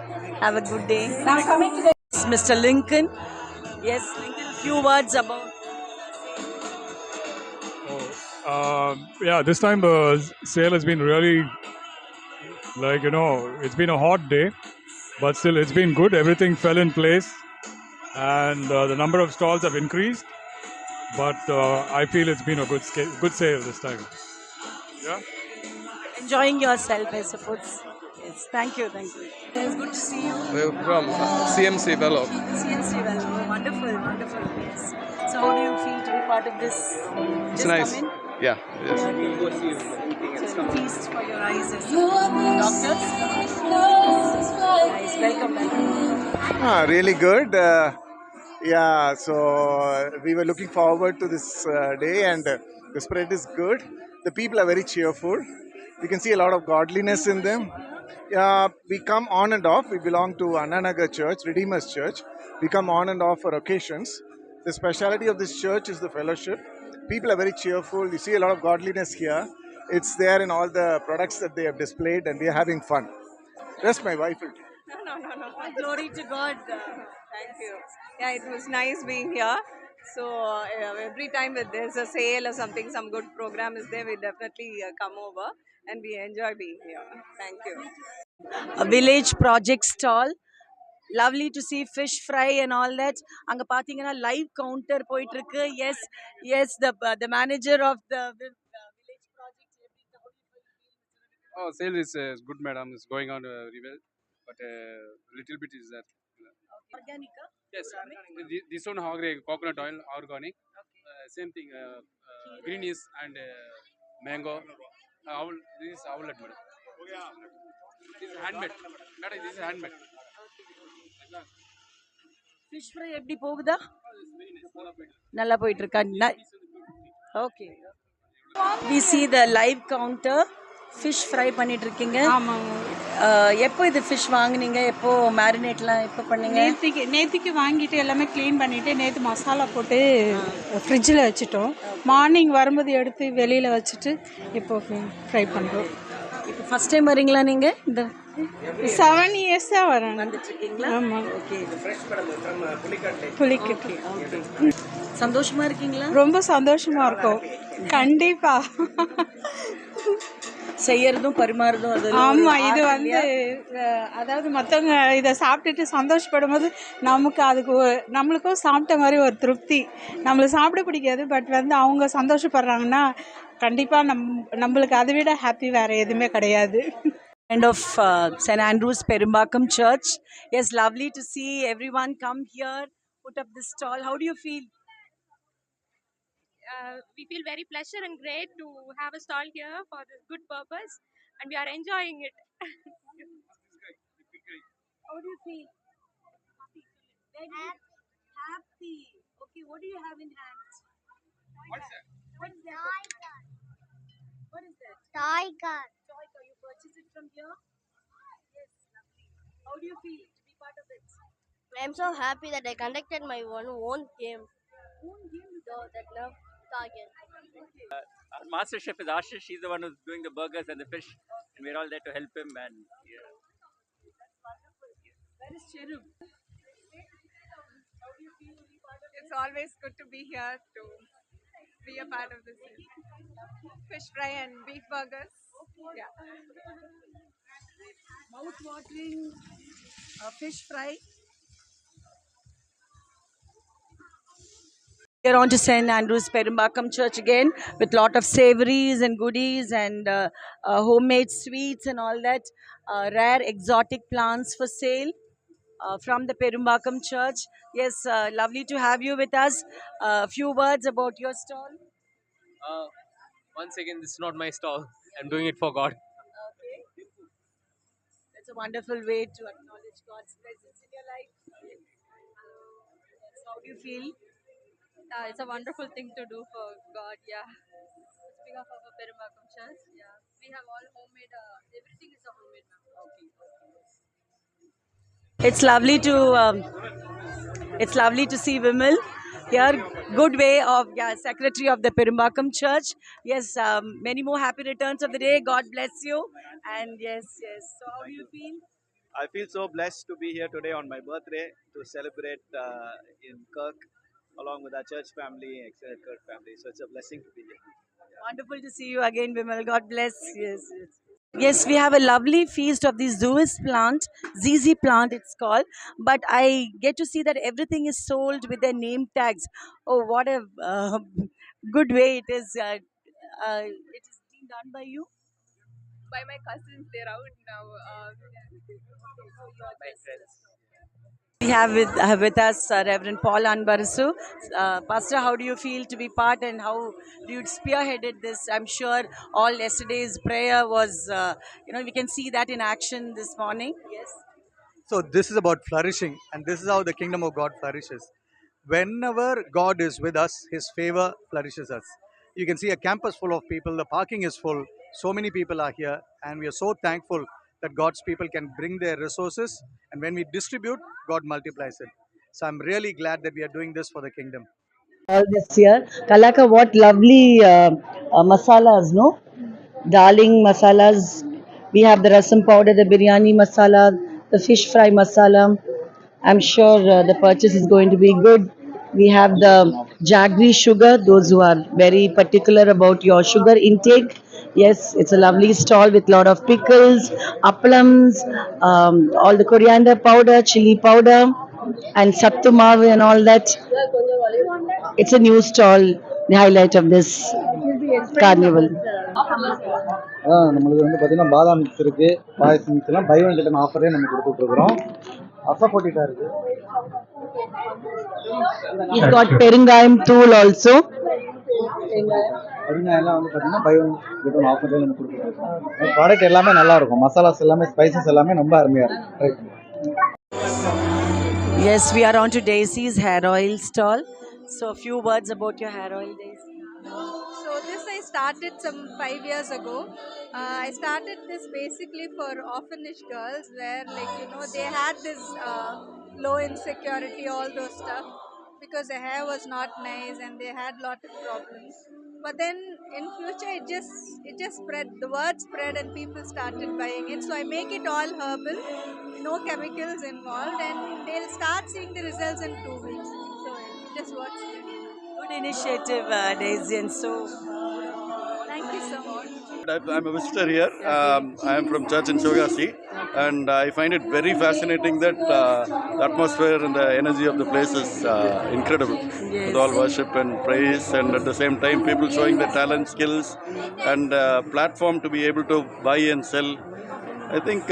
Have a good day. Now coming to the Mr. Lincoln. Yes, Lincoln, a few words about. Yeah, this time the sale has been really, it's been a hot day, but still it's been good. Everything fell in place, and the number of stalls have increased. But I feel it's been a good sale this time. Yeah. Enjoying yourself, I suppose. Yes, thank you. It's good to see you. We're from CMC Bello. CNC, well, wonderful. Yes. So, how do you feel to be part of this? It's Just nice. come in? Yeah. Yes. So, feast for your eyes. Doctors? Nice. Welcome. Really good. Yeah, so we were looking forward to this day, and the spread is good. The people are very cheerful. We can see a lot of godliness in them. We come on and off. We belong to Annanagar Church, Redeemer's Church. We come on and off for occasions. The speciality of this church is the fellowship. People are very cheerful. You see a lot of godliness here. It's there in all the products that they have displayed, and we are having fun. Rest my wife will. No. Glory to God. Thank you. Yeah, it was nice being here. So every time that there's a sale or something, some good program is there, we definitely come over and we enjoy being here. Thank you. A village project stall. Lovely to see fish fry and all that. அங்க பாத்தீங்கன்னா live counter போயிட்டு இருக்கு. Yes, the manager of the village project. Oh, sale is good, madam. It's going on very well, but little bit is there. Organic? Yes, this one coconut oil, organic. Same thing, greenies and mango. This is outlet, madam. This is handmade. Madam, this is handmade. Fish fry எப்படி போகுதா? நல்லா போயிட்டு இருக்கா? Okay. We see the live counter. Fish fry பண்ணிட்டு இருக்கீங்க. ஆமாங்க. எப்போ இது fish வாங்குனீங்க? எப்போ marinate-லாம் எப்போ பண்ணீங்க? நேத்திக்கு வாங்கிட்டு எல்லாமே க்ளீன் பண்ணிட்டு நேற்று மசாலா போட்டு ஃப்ரிட்ஜில் வச்சுட்டோம். மார்னிங் வரும்போது எடுத்து வெளியில் வச்சுட்டு இப்போ ஃப்ரை பண்ணுறோம். இப்போ ஃபர்ஸ்ட் டைம் வரீங்களா நீங்கள்? இந்த 7 இயர்ஸாக வரேன். வந்துட்டுருக்கீங்களா? ஆமாம். ஓகே. புளிக்கட்டு. சந்தோஷமா இருக்கீங்களா? ரொம்ப சந்தோஷமா இருக்கும். கண்டிப்பா. செய்யறதும் பரிமாறதும் அது. ஆமா, இது வந்து அதாவது மற்றவங்க இதை சாப்பிட்டுட்டு சந்தோஷப்படும் போது நமக்கு அதுக்கு நம்மளுக்கும் சாப்பிட்ட மாதிரி ஒரு திருப்தி. நம்மளுக்கு சாப்பிட பிடிக்காது, பட் வந்து அவங்க சந்தோஷப்படுறாங்கன்னா கண்டிப்பாக நம்மளுக்கு அதை விட ஹாப்பி வேறு எதுவுமே கிடையாது. End of St. Andrews Perumbakam Church. Yes, lovely to see everyone come here, put up this stall. How do you feel? We feel very pleasure and great to have a stall here for this good purpose, and we are enjoying it. How do you feel? Very happy. Okay, what do you have in hand? What is that? What is that? What is that? Tiger. Toy car. You purchased it from here? Yes, lovely. How do you feel to be part of it? I'm so happy that I conducted my own game. Own game you That love target. Our master chef is Ashish. He's the one who's doing the burgers and the fish, and we're all there to help him. And yeah. Where is Cherub? It's always good to be here to be a part of this fish fry and beef burgers. Yeah. Mouth-watering fish fry. We are on to St. Andrew's Perumbakam Church again with lot of savories and goodies and homemade sweets and all that. Rare exotic plants for sale from the Perumbakam Church. Yes, lovely to have you with us. A few words about your stall. Once again, this is not my stall. I'm doing it for God. It's a wonderful way to acknowledge God's presence in your life. Yes, how do you feel? It's a wonderful thing to do for God. Yeah. Speaking of our Perumbakam Church, yeah, we have all homemade. Everything is a homemade. It's lovely to see Vimal here. Good way of secretary of the Perumbakam Church. Yes, many more happy returns of the day. God bless you. And yes. So how do you feel? I feel so blessed to be here today on my birthday to celebrate in Kirk along with our church family, extended Kirk family. So it's a blessing to be here. Wonderful to see you again, Vimal. God bless. Yes, we have a lovely feast of the Zeus plant, ZZ plant it's called. But I get to see that everything is sold with their name tags. Oh, what a good way it is. It is being done by you? By my cousins, they're out now. My friends. We have with us Reverend Paul Anbarasu. Pastor, how do you feel to be part and how do you spearheaded this? I'm sure all yesterday's prayer was, we can see that in action this morning. Yes. So this is about flourishing, and this is how the kingdom of God flourishes. Whenever God is with us, His favor flourishes us. You can see a campus full of people, the parking is full, so many people are here, and we are so thankful that God's people can bring their resources, and when we distribute, God multiplies it. So I'm really glad that we are doing this for the kingdom. All this year. Kalaka, what lovely masalas, no? Darling masalas. We have the rasam powder, the biryani masala, the fish fry masala. I'm sure the purchase is going to be good. We have the jaggery sugar, those who are very particular about your sugar intake. Yes, it's a lovely stall with lot of pickles, appalams, all the coriander powder, chili powder, and sattu maavu and all that. It's a new stall, the highlight of this carnival. நம்மளுக்கு வந்து பார்த்தீங்கன்னா பாதாம் mix இருக்குது, பாயசம் மிக்ஸ்லாம் by one get one ஆஃபரே நம்ம கொடுத்துட்ருக்குறோம். அசப்போட்டிட்டாக இருக்குது. He's got perungayam tool also. பெருங்காயம்லாம் வந்து பார்த்தீங்கன்னா by one get one ஆஃபரே நம்ம கொடுத்துட்ருக்கோம். ப்ராடக்ட் எல்லாமே நல்லாயிருக்கும், மசாலாஸ் எல்லாமே ஸ்பைசஸ் எல்லாமே ரொம்ப அருமையாக இருக்கும். Yes, we are on to Daisy's hair oil stall. So a few words about your hair oil, Daisy. So this I started some 5 years ago. I started this basically for orphanage girls where they had this low insecurity, all those stuff, because their hair was not nice and they had lot of problems. But then in future it just spread, the word spread and people started buying it. So I make it all herbal, no chemicals involved, and they'll start seeing the results in 2 weeks. So it just works. Good initiative, Daisy, and so Thank you so much. I'm a visitor here. I am from church in Shogasi, and I find it very fascinating that the atmosphere and the energy of the place is incredible. With all worship and praise, and at the same time people showing their talent, skills, and platform to be able to buy and sell. I think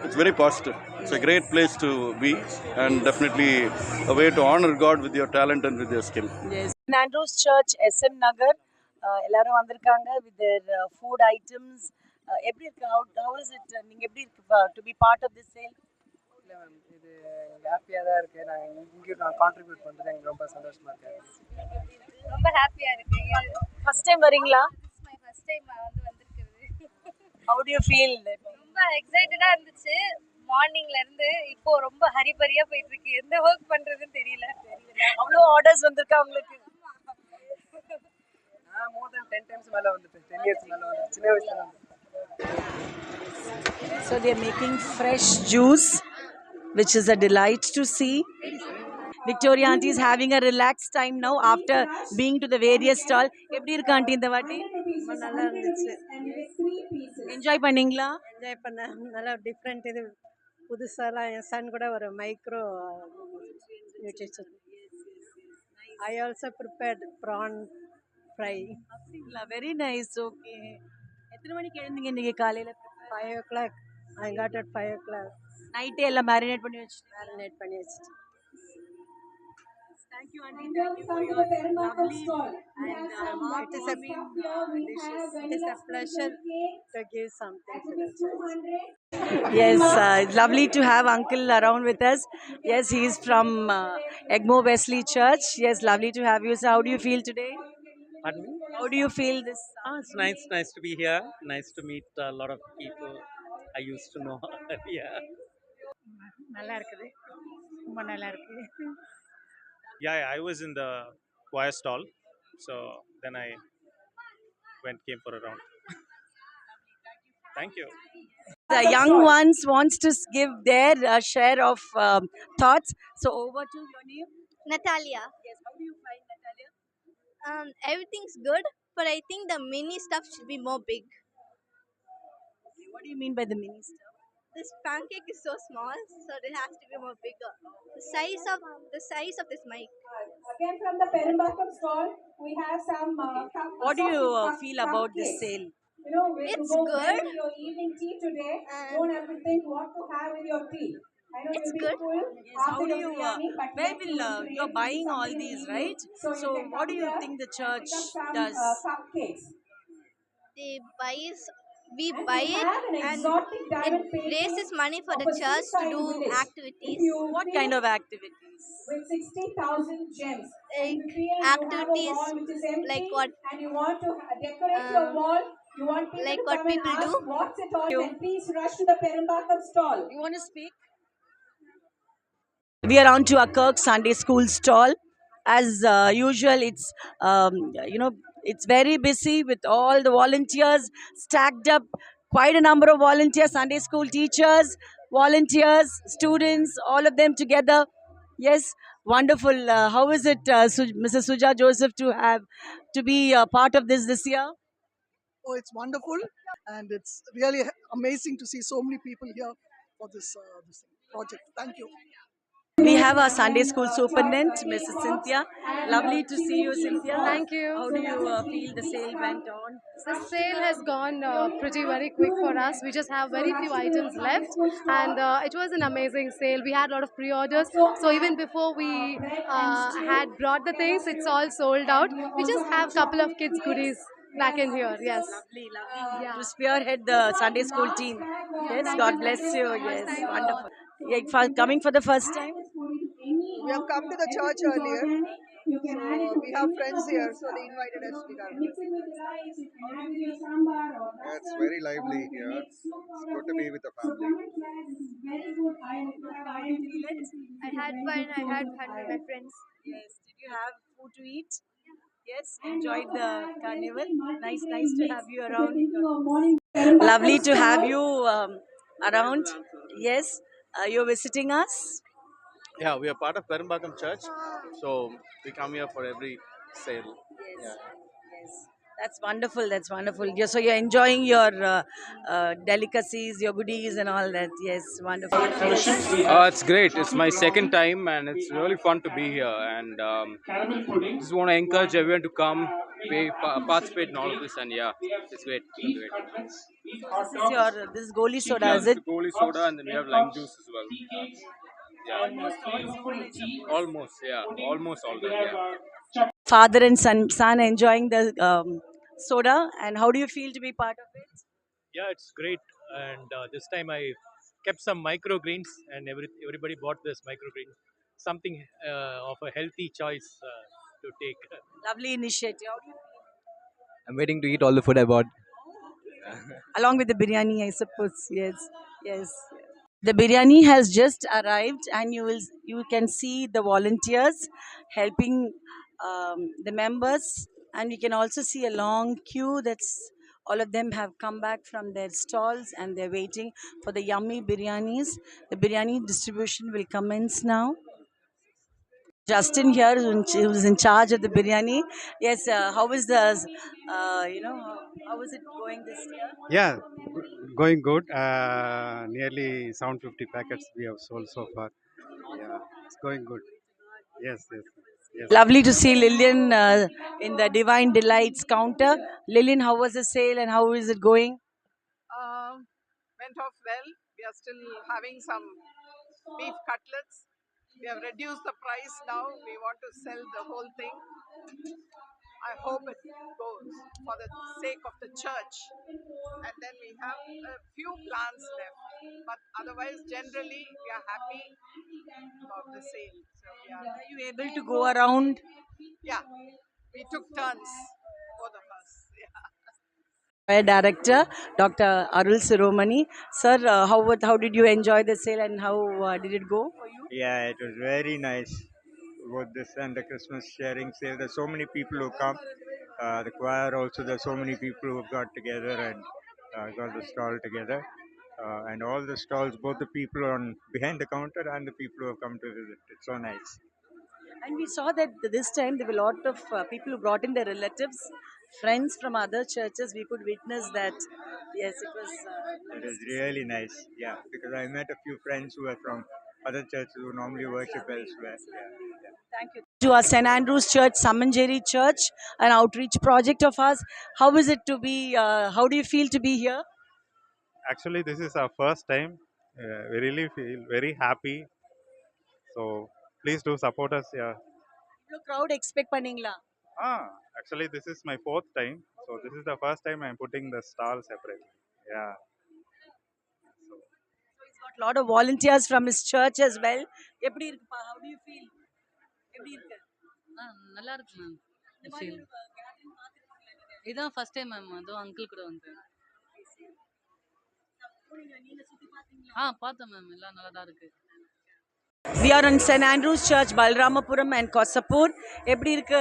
it's very positive. It's a great place to be, and definitely a way to honor God with your talent and with your skill. yes. Andrew's Church, SM Nagar. எல்லாரும் வந்திருக்காங்க with their food items. எப்படி இருக்கு? How is it? நீங்க எப்படி இருக்கு to be part of this sale? இல்லை ma'am இது ஹாப்பியாக தான் இருக்குது நான் இங்கேயும் நான் கான்ட்ரிபியூட் பண்ணுறது எனக்கு ரொம்ப சந்தோஷமாக இருக்குது ரொம்ப ஹாப்பியா இருக்கு. ஃபர்ஸ்ட் டைம் வரீங்களா? மை ஃபர்ஸ்ட் டைம் வந்திருக்கிறது. How do you feel? ரொம்ப எக்ஸைட்டடா இருந்துச்சு. மார்னிங்ல இருந்து இப்போ ரொம்ப ஹரிபரியா போயிட்டு இருக்கு. எந்த வர்க் பண்றதுன்னு தெரியல. அவ்வளோ ஆர்டர்ஸ் வந்திருக்கா உங்களுக்கு? நான் மோர் தென் 10 டைம்ஸ் மேலே வந்துட்டேன். 10 இயர்ஸ் மேலே வந்து சின்ன வயசுல வந்து. So they are making fresh juice, which is a delight to see. Victoria aunty is having a relaxed time now after being to the various stall. எப்படி இருக்கு ஆண்டி இந்த வாட்டி? ரொம்ப நல்லா இருந்துச்சு. என்ஜாய் பண்ணீங்களா? என்ஜாய் பண்ண நல்லா டிஃப்ரெண்ட் இது புதுசாலாம் என் சன் கூட ஒரு micro nutrition. I also prepared prawn fry. அப்படிங்களா? Very nice. ஓகே. எத்தனை மணிக்கு எழுந்தீங்க இன்னைக்கு காலையில்? 5 o'clock. I got at 5 o'clock. நைட்டே எல்லாம் மேரினேட் பண்ணி வச்சு. மேரினேட் பண்ணி வச்சுட்டு. Thank you, aunty. Thank you for your lovely and It is a dishes. It is a pleasure to give something to the church. Yes, it's lovely to have uncle around with us. Yes, he is from Egmo Wesley Church. Yes, lovely to have you. So, how do you feel today? Pardon me? How do you feel this? It's nice to be here. Nice to meet a lot of people I used to know. Yeah. நல்லா இருக்குது. ரொம்ப நல்லா இருக்கு. Yeah, I was in the choir stall, so then I came for a round. Thank you. The young ones wants to give their share of thoughts. So over to your name. Natalia. Yes. How do you find Natalia? Everything's good, but I think the mini stuff should be more big. Okay, what do you mean by the mini stuff? This pancake is so small, so it has to be more bigger. The size of this mic. Again from the Perumbakam stall, we have some. What do you feel about this sale? You know, when It's you go good. get your evening tea today, don't have to think what to have with your tea. I know It's you'll be good. full Yes. after How do your you? biryani, but Where next will you will you're create buying all something these, easy. right? So So you can what do come you here, think the pick church up some does? cupcakes. We And buy we it have an and exotic diamond it painting raises money for of the a church to seaside do village. activities. If you What feel kind of activities? with 60,000 gems. And Like you feel you have a activities wall which is empty like what and you want to decorate your wall. You want people like to what come and people ask do. what's it all, You. then please rush to the Perumbakam stall. You want to speak? We are on to our Kirk Sunday School stall. As usual, it's it's very busy with all the volunteers stacked up. Quite a number of volunteers, Sunday school teachers, volunteers, students, all of them together. Yes, wonderful. How is it, Mrs. Suja Joseph, to be part of this year? Oh, it's wonderful, and it's really amazing to see so many people here for this project. Thank you. We have our Sunday school superintendent, Mrs. Cynthia. Lovely to see you, Cynthia. Thank you. How do you feel the sale went on? The sale has gone pretty very quick for us. We just have very few items left, and it was an amazing sale. We had a lot of pre-orders, so even before we had brought the things, it's all sold out. We just have a couple of kids' goodies back in here. Yes. Lovely. To spearhead the Sunday school team. Yes, God bless you. Yes, wonderful. Yeah, coming for the first time? We have come to the church earlier, so we have friends here, so they invited us to come. It's very lively here. It's good to be with the family. I had fun with my friends. Yes. Did you have food to eat? Yes. Enjoyed the carnival. Nice to have you around. Lovely to have you around. Yes. You're visiting us. Yeah, we are part of Perumbakam Church, so we come here for every sale. Yes. Yes. That's wonderful. That's wonderful. So you're enjoying your delicacies, your goodies, and all that. Yes, wonderful. It's great. It's my second time, and it's really fun to be here. And just want to encourage everyone to come, participate in all of this. And yeah, it's great. This is Goli soda, is it? Goli soda, and then we have lime juice as well. Yeah. Almost, yeah. Almost all that, yeah. Father and son enjoying the soda, and how do you feel to be part of it? Yeah, it's great. And this time I kept some microgreens, and everybody bought this microgreens. Something of a healthy choice to take. Lovely initiative. I'm waiting to eat all the food I bought. Along with the biryani, I suppose. Yes, yes. The biryani has just arrived, and you can see the volunteers helping the members, and you can also see a long queue. That's all of them have come back from their stalls, and they're waiting for the yummy biryanis. The biryani distribution will commence now. Justin here, who's in charge of the biryani. Yes, how is the, how is it going this year? Yeah, going good. Nearly 750 packets we have sold so far. Yeah, it's going good. Yes, yes, yes. Lovely to see Lillian in the Divine Delights counter. Lillian, how was the sale and how is it going? Went off well. We are still having some beef cutlets. We have reduced the price now. We want to sell the whole thing. I hope it goes for the sake of the church. And then we have a few plants left. But otherwise, generally, we are happy about the sale. So we are you able to go around? Yeah, we took turns, both of us. Yeah. Director, Dr. Arul Siromani. Sir, how did you enjoy the sale and how did it go for you? Yeah, it was very nice. Both this and the Christmas sharing sale. There's so many people who come. The choir also, there's so many people who got together and got the stall together. And all the stalls, both the people on behind the counter and the people who have come to visit. It's so nice. And we saw that this time there were a lot of people who brought in their relatives, friends from other churches. We could witness that. Yes, it was. It was really nice. Yeah, because I met a few friends who are from other churches who normally worship elsewhere. Yeah. Thank you. To our St. Andrew's Church, Samanjeri Church, an outreach project of ours. How is it to be? How do you feel to be here? Actually, this is our first time. We really feel very happy. So please do support us. Yeah. Crowd expect panningla. Actually, this is my fourth time. So this is the first time I'm putting the stall separately. Yeah. Got a lot of volunteers from his church as well. எப்படி இருக்குப்பா? How do you feel? எப்படி இருக்கு? நல்லா இருக்கு ma'am. இதான் first time ma'am. அதோ uncle கூட வந்து. பார்த்தேன் மேம். எல்லாம் நல்லா தான் இருக்கு. We are on St. Andrew's Church, Balramapuram and Kosapur. எப்படி இருக்கு?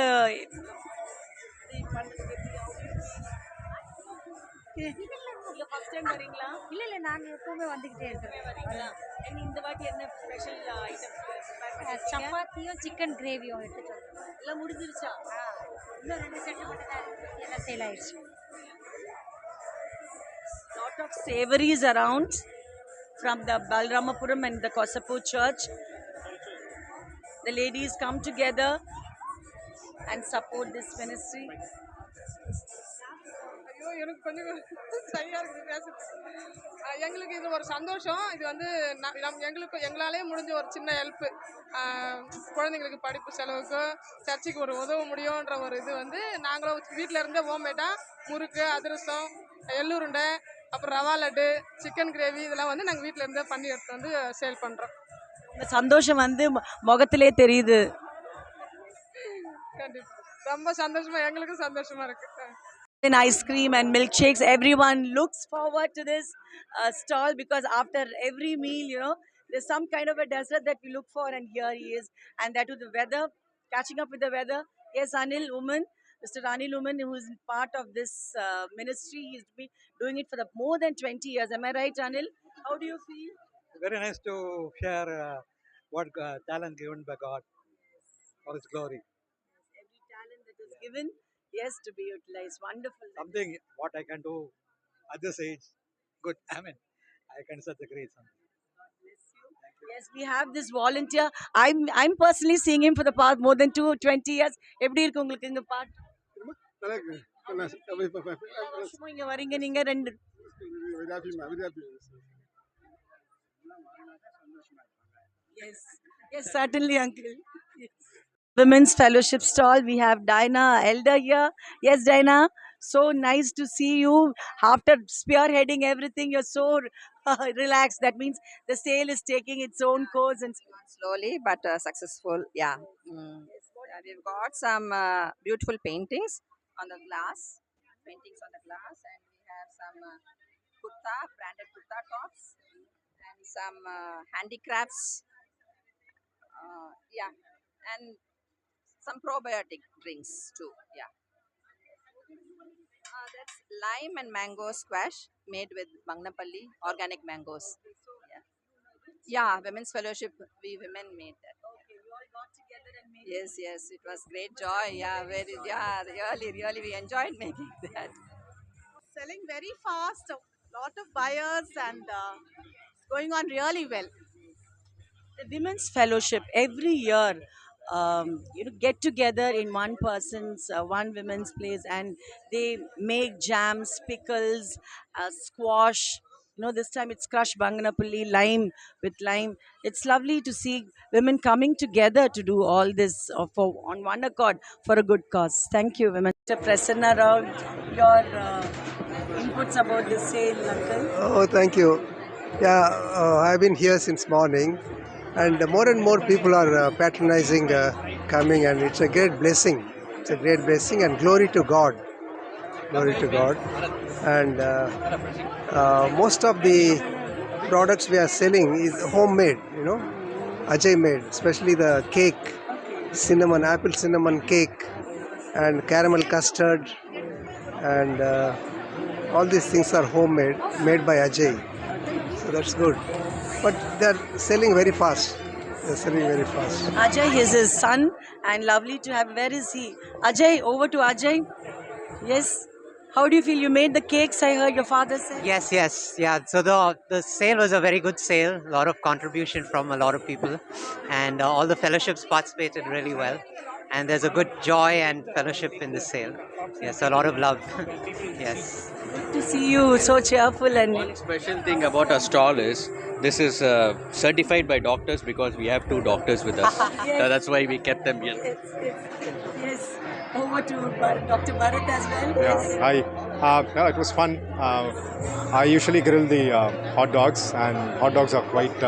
ஃபர்ஸ்ட் டைம் வரீங்களா? இல்ல நாங்க எப்பவுமே வந்துகிட்டே இருக்கோம். இந்த வாட்டி என்ன ஸ்பெஷல் ஐட்டம்ஸ்? சப்பாத்தியும் சிக்கன் கிரேவியும் எடுத்துட்டு வந்தோம். எல்லாம் முடிஞ்சிருச்சா? இன்னும் 2 செட் மட்டும் தான் இருக்கு. எல்லாம் சேல் ஆயிடுச்சு. Lot of savories around from the Balramapuram and the Kosapur church. The ladies come together and support this ministry. ஐயோ எனக்கு கொஞ்சம் சரியா இருக்குது பேசுறது. எங்களுக்கு இது ஒரு சந்தோஷம். இது வந்து எங்களாலே முடிஞ்ச ஒரு சின்ன ஹெல்ப். குழந்தைங்களுக்கு படிப்பு செலவுக்கு சர்ச்சுக்கு ஒரு உதவ முடியும்ன்ற ஒரு இது வந்து நாங்களும் வீட்டில் இருந்தே ஹோம்மேடா முறுக்கு, அதிரசம், எள்ளுருண்டை, அப்புறம் ரவா லட்டு, சிக்கன் கிரேவி இதெல்லாம் வந்து நாங்கள் வீட்டில் இருந்தே பண்ணி எடுத்து வந்து சேல் பண்ணுறோம். இந்த சந்தோஷம் வந்து முகத்திலே தெரியுது. கண்டிப்பாக ரொம்ப சந்தோஷமா, எங்களுக்கும் சந்தோஷமா இருக்கு. In ice cream and milkshakes, everyone looks forward to this stall because after every meal, there's some kind of a dessert that we look for, and here he is. And that with the weather, catching up with the weather. Yes, Anil Uman, Mr. Anil Uman, who is part of this ministry, he's been doing it for more than 20 years. Am I right, Anil? How do you feel? Very nice to share what talent given by God for His glory. Every talent that is given, yes, to be utilized. Wonderful. Something what I can do at this age, good. I mean, I can such a great something. Yes, we have this volunteer. I'm personally seeing him for the past more than 20 years. எப்படி இருக்கு உங்களுக்கு இந்த பாட்? நல்லா இருக்கு. இங்க வரீங்க நீங்க ரெண்டு. Yes, certainly, uncle. Yes. Women's Fellowship stall. We have Dinah Elder here. Yes, Dinah. So nice to see you after spearheading everything. You're so relaxed. That means the sale is taking its own course and slowly but successful. Yeah. We've got some beautiful paintings on the glass, and we have some branded kurta tops, and some handicrafts. Yeah, and some probiotic drinks too. Yeah. That's lime and mango squash made with Bangnapalli organic mangoes. Yeah, Women's Fellowship, we women made that. Yes, yes, it was great joy. Yeah, really, we enjoyed making that. Selling very fast, a lot of buyers, and it's going on really well. the women's fellowship every year get together in one women's place, and they make jams, pickles, squash. This time it's crushed banganapalli lime with lime. It's lovely to see women coming together to do all this for on one accord for a good cause. Thank you, women. Mr. Prasanna Rao, your inputs about the sale, uncle. Oh, thank you. Yeah, I've been here since morning, and more and more people are patronizing, coming, and it's a great blessing. It's a great blessing, and glory to God. Glory to God. And most of the products we are selling is homemade, Ajay made, especially the cake, apple cinnamon cake, and caramel custard, and all these things are homemade, made by Ajay. So that's good. But they're selling very fast. They're selling very fast. Ajay is his son, and lovely to have. Where is he? Ajay, over to Ajay. Yes. How do you feel? You made the cakes, I heard your father say. Yes, yeah. So the sale was a very good sale. A lot of contribution from a lot of people, and all the fellowships participated really well. And there's a good joy and fellowship in the sale. Yes, a lot of love. Yes. Good to see you so cheerful. And one special thing about our stall is this is certified by doctors, because we have 2 doctors with us. Yes. So that's why we kept them here. Yes. Over to Dr. Bharat as well. Yeah, hi. No, it was fun. I usually grill the hot dogs, and hot dogs are quite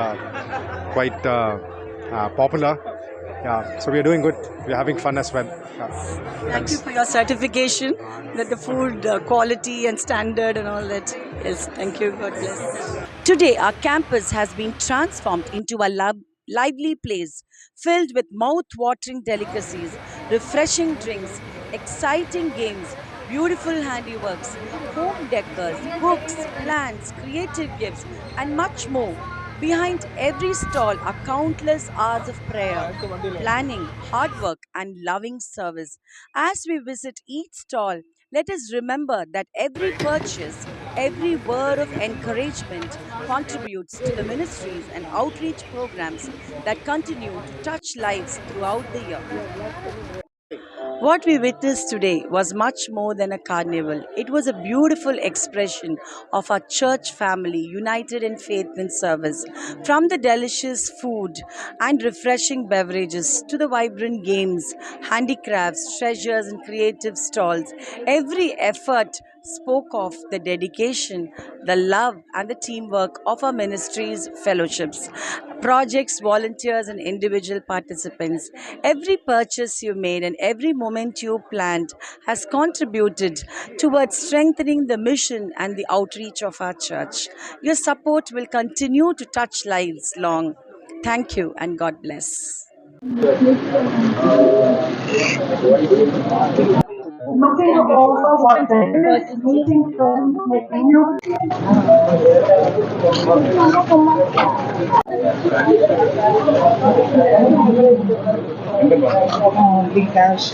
popular. Yeah, so we are doing good. We are having fun as well. Thank you for your certification that the food quality and standard and all that. Yes, thank you. God bless. Today, our campus has been transformed into a lively place filled with mouth-watering delicacies, refreshing drinks, exciting games, beautiful handiworks, home decors, books, plants, creative gifts, and much more. Behind every stall are countless hours of prayer, planning, hard work, and loving service. As we visit each stall, let us remember that every purchase, every word of encouragement contributes to the ministries and outreach programs that continue to touch lives throughout the year. What we witnessed today was much more than a carnival. It was a beautiful expression of our church family united in faith and service. From the delicious food and refreshing beverages to the vibrant games, handicrafts, treasures, and creative stalls, every effort spoke of the dedication, the love, and the teamwork of our ministries, fellowships, projects, volunteers, and individual participants. Every purchase you made and every moment you planned has contributed towards strengthening the mission and the outreach of our church. Your support will continue to touch lives long. Thank you and God bless. Looking over what the meeting from big cash.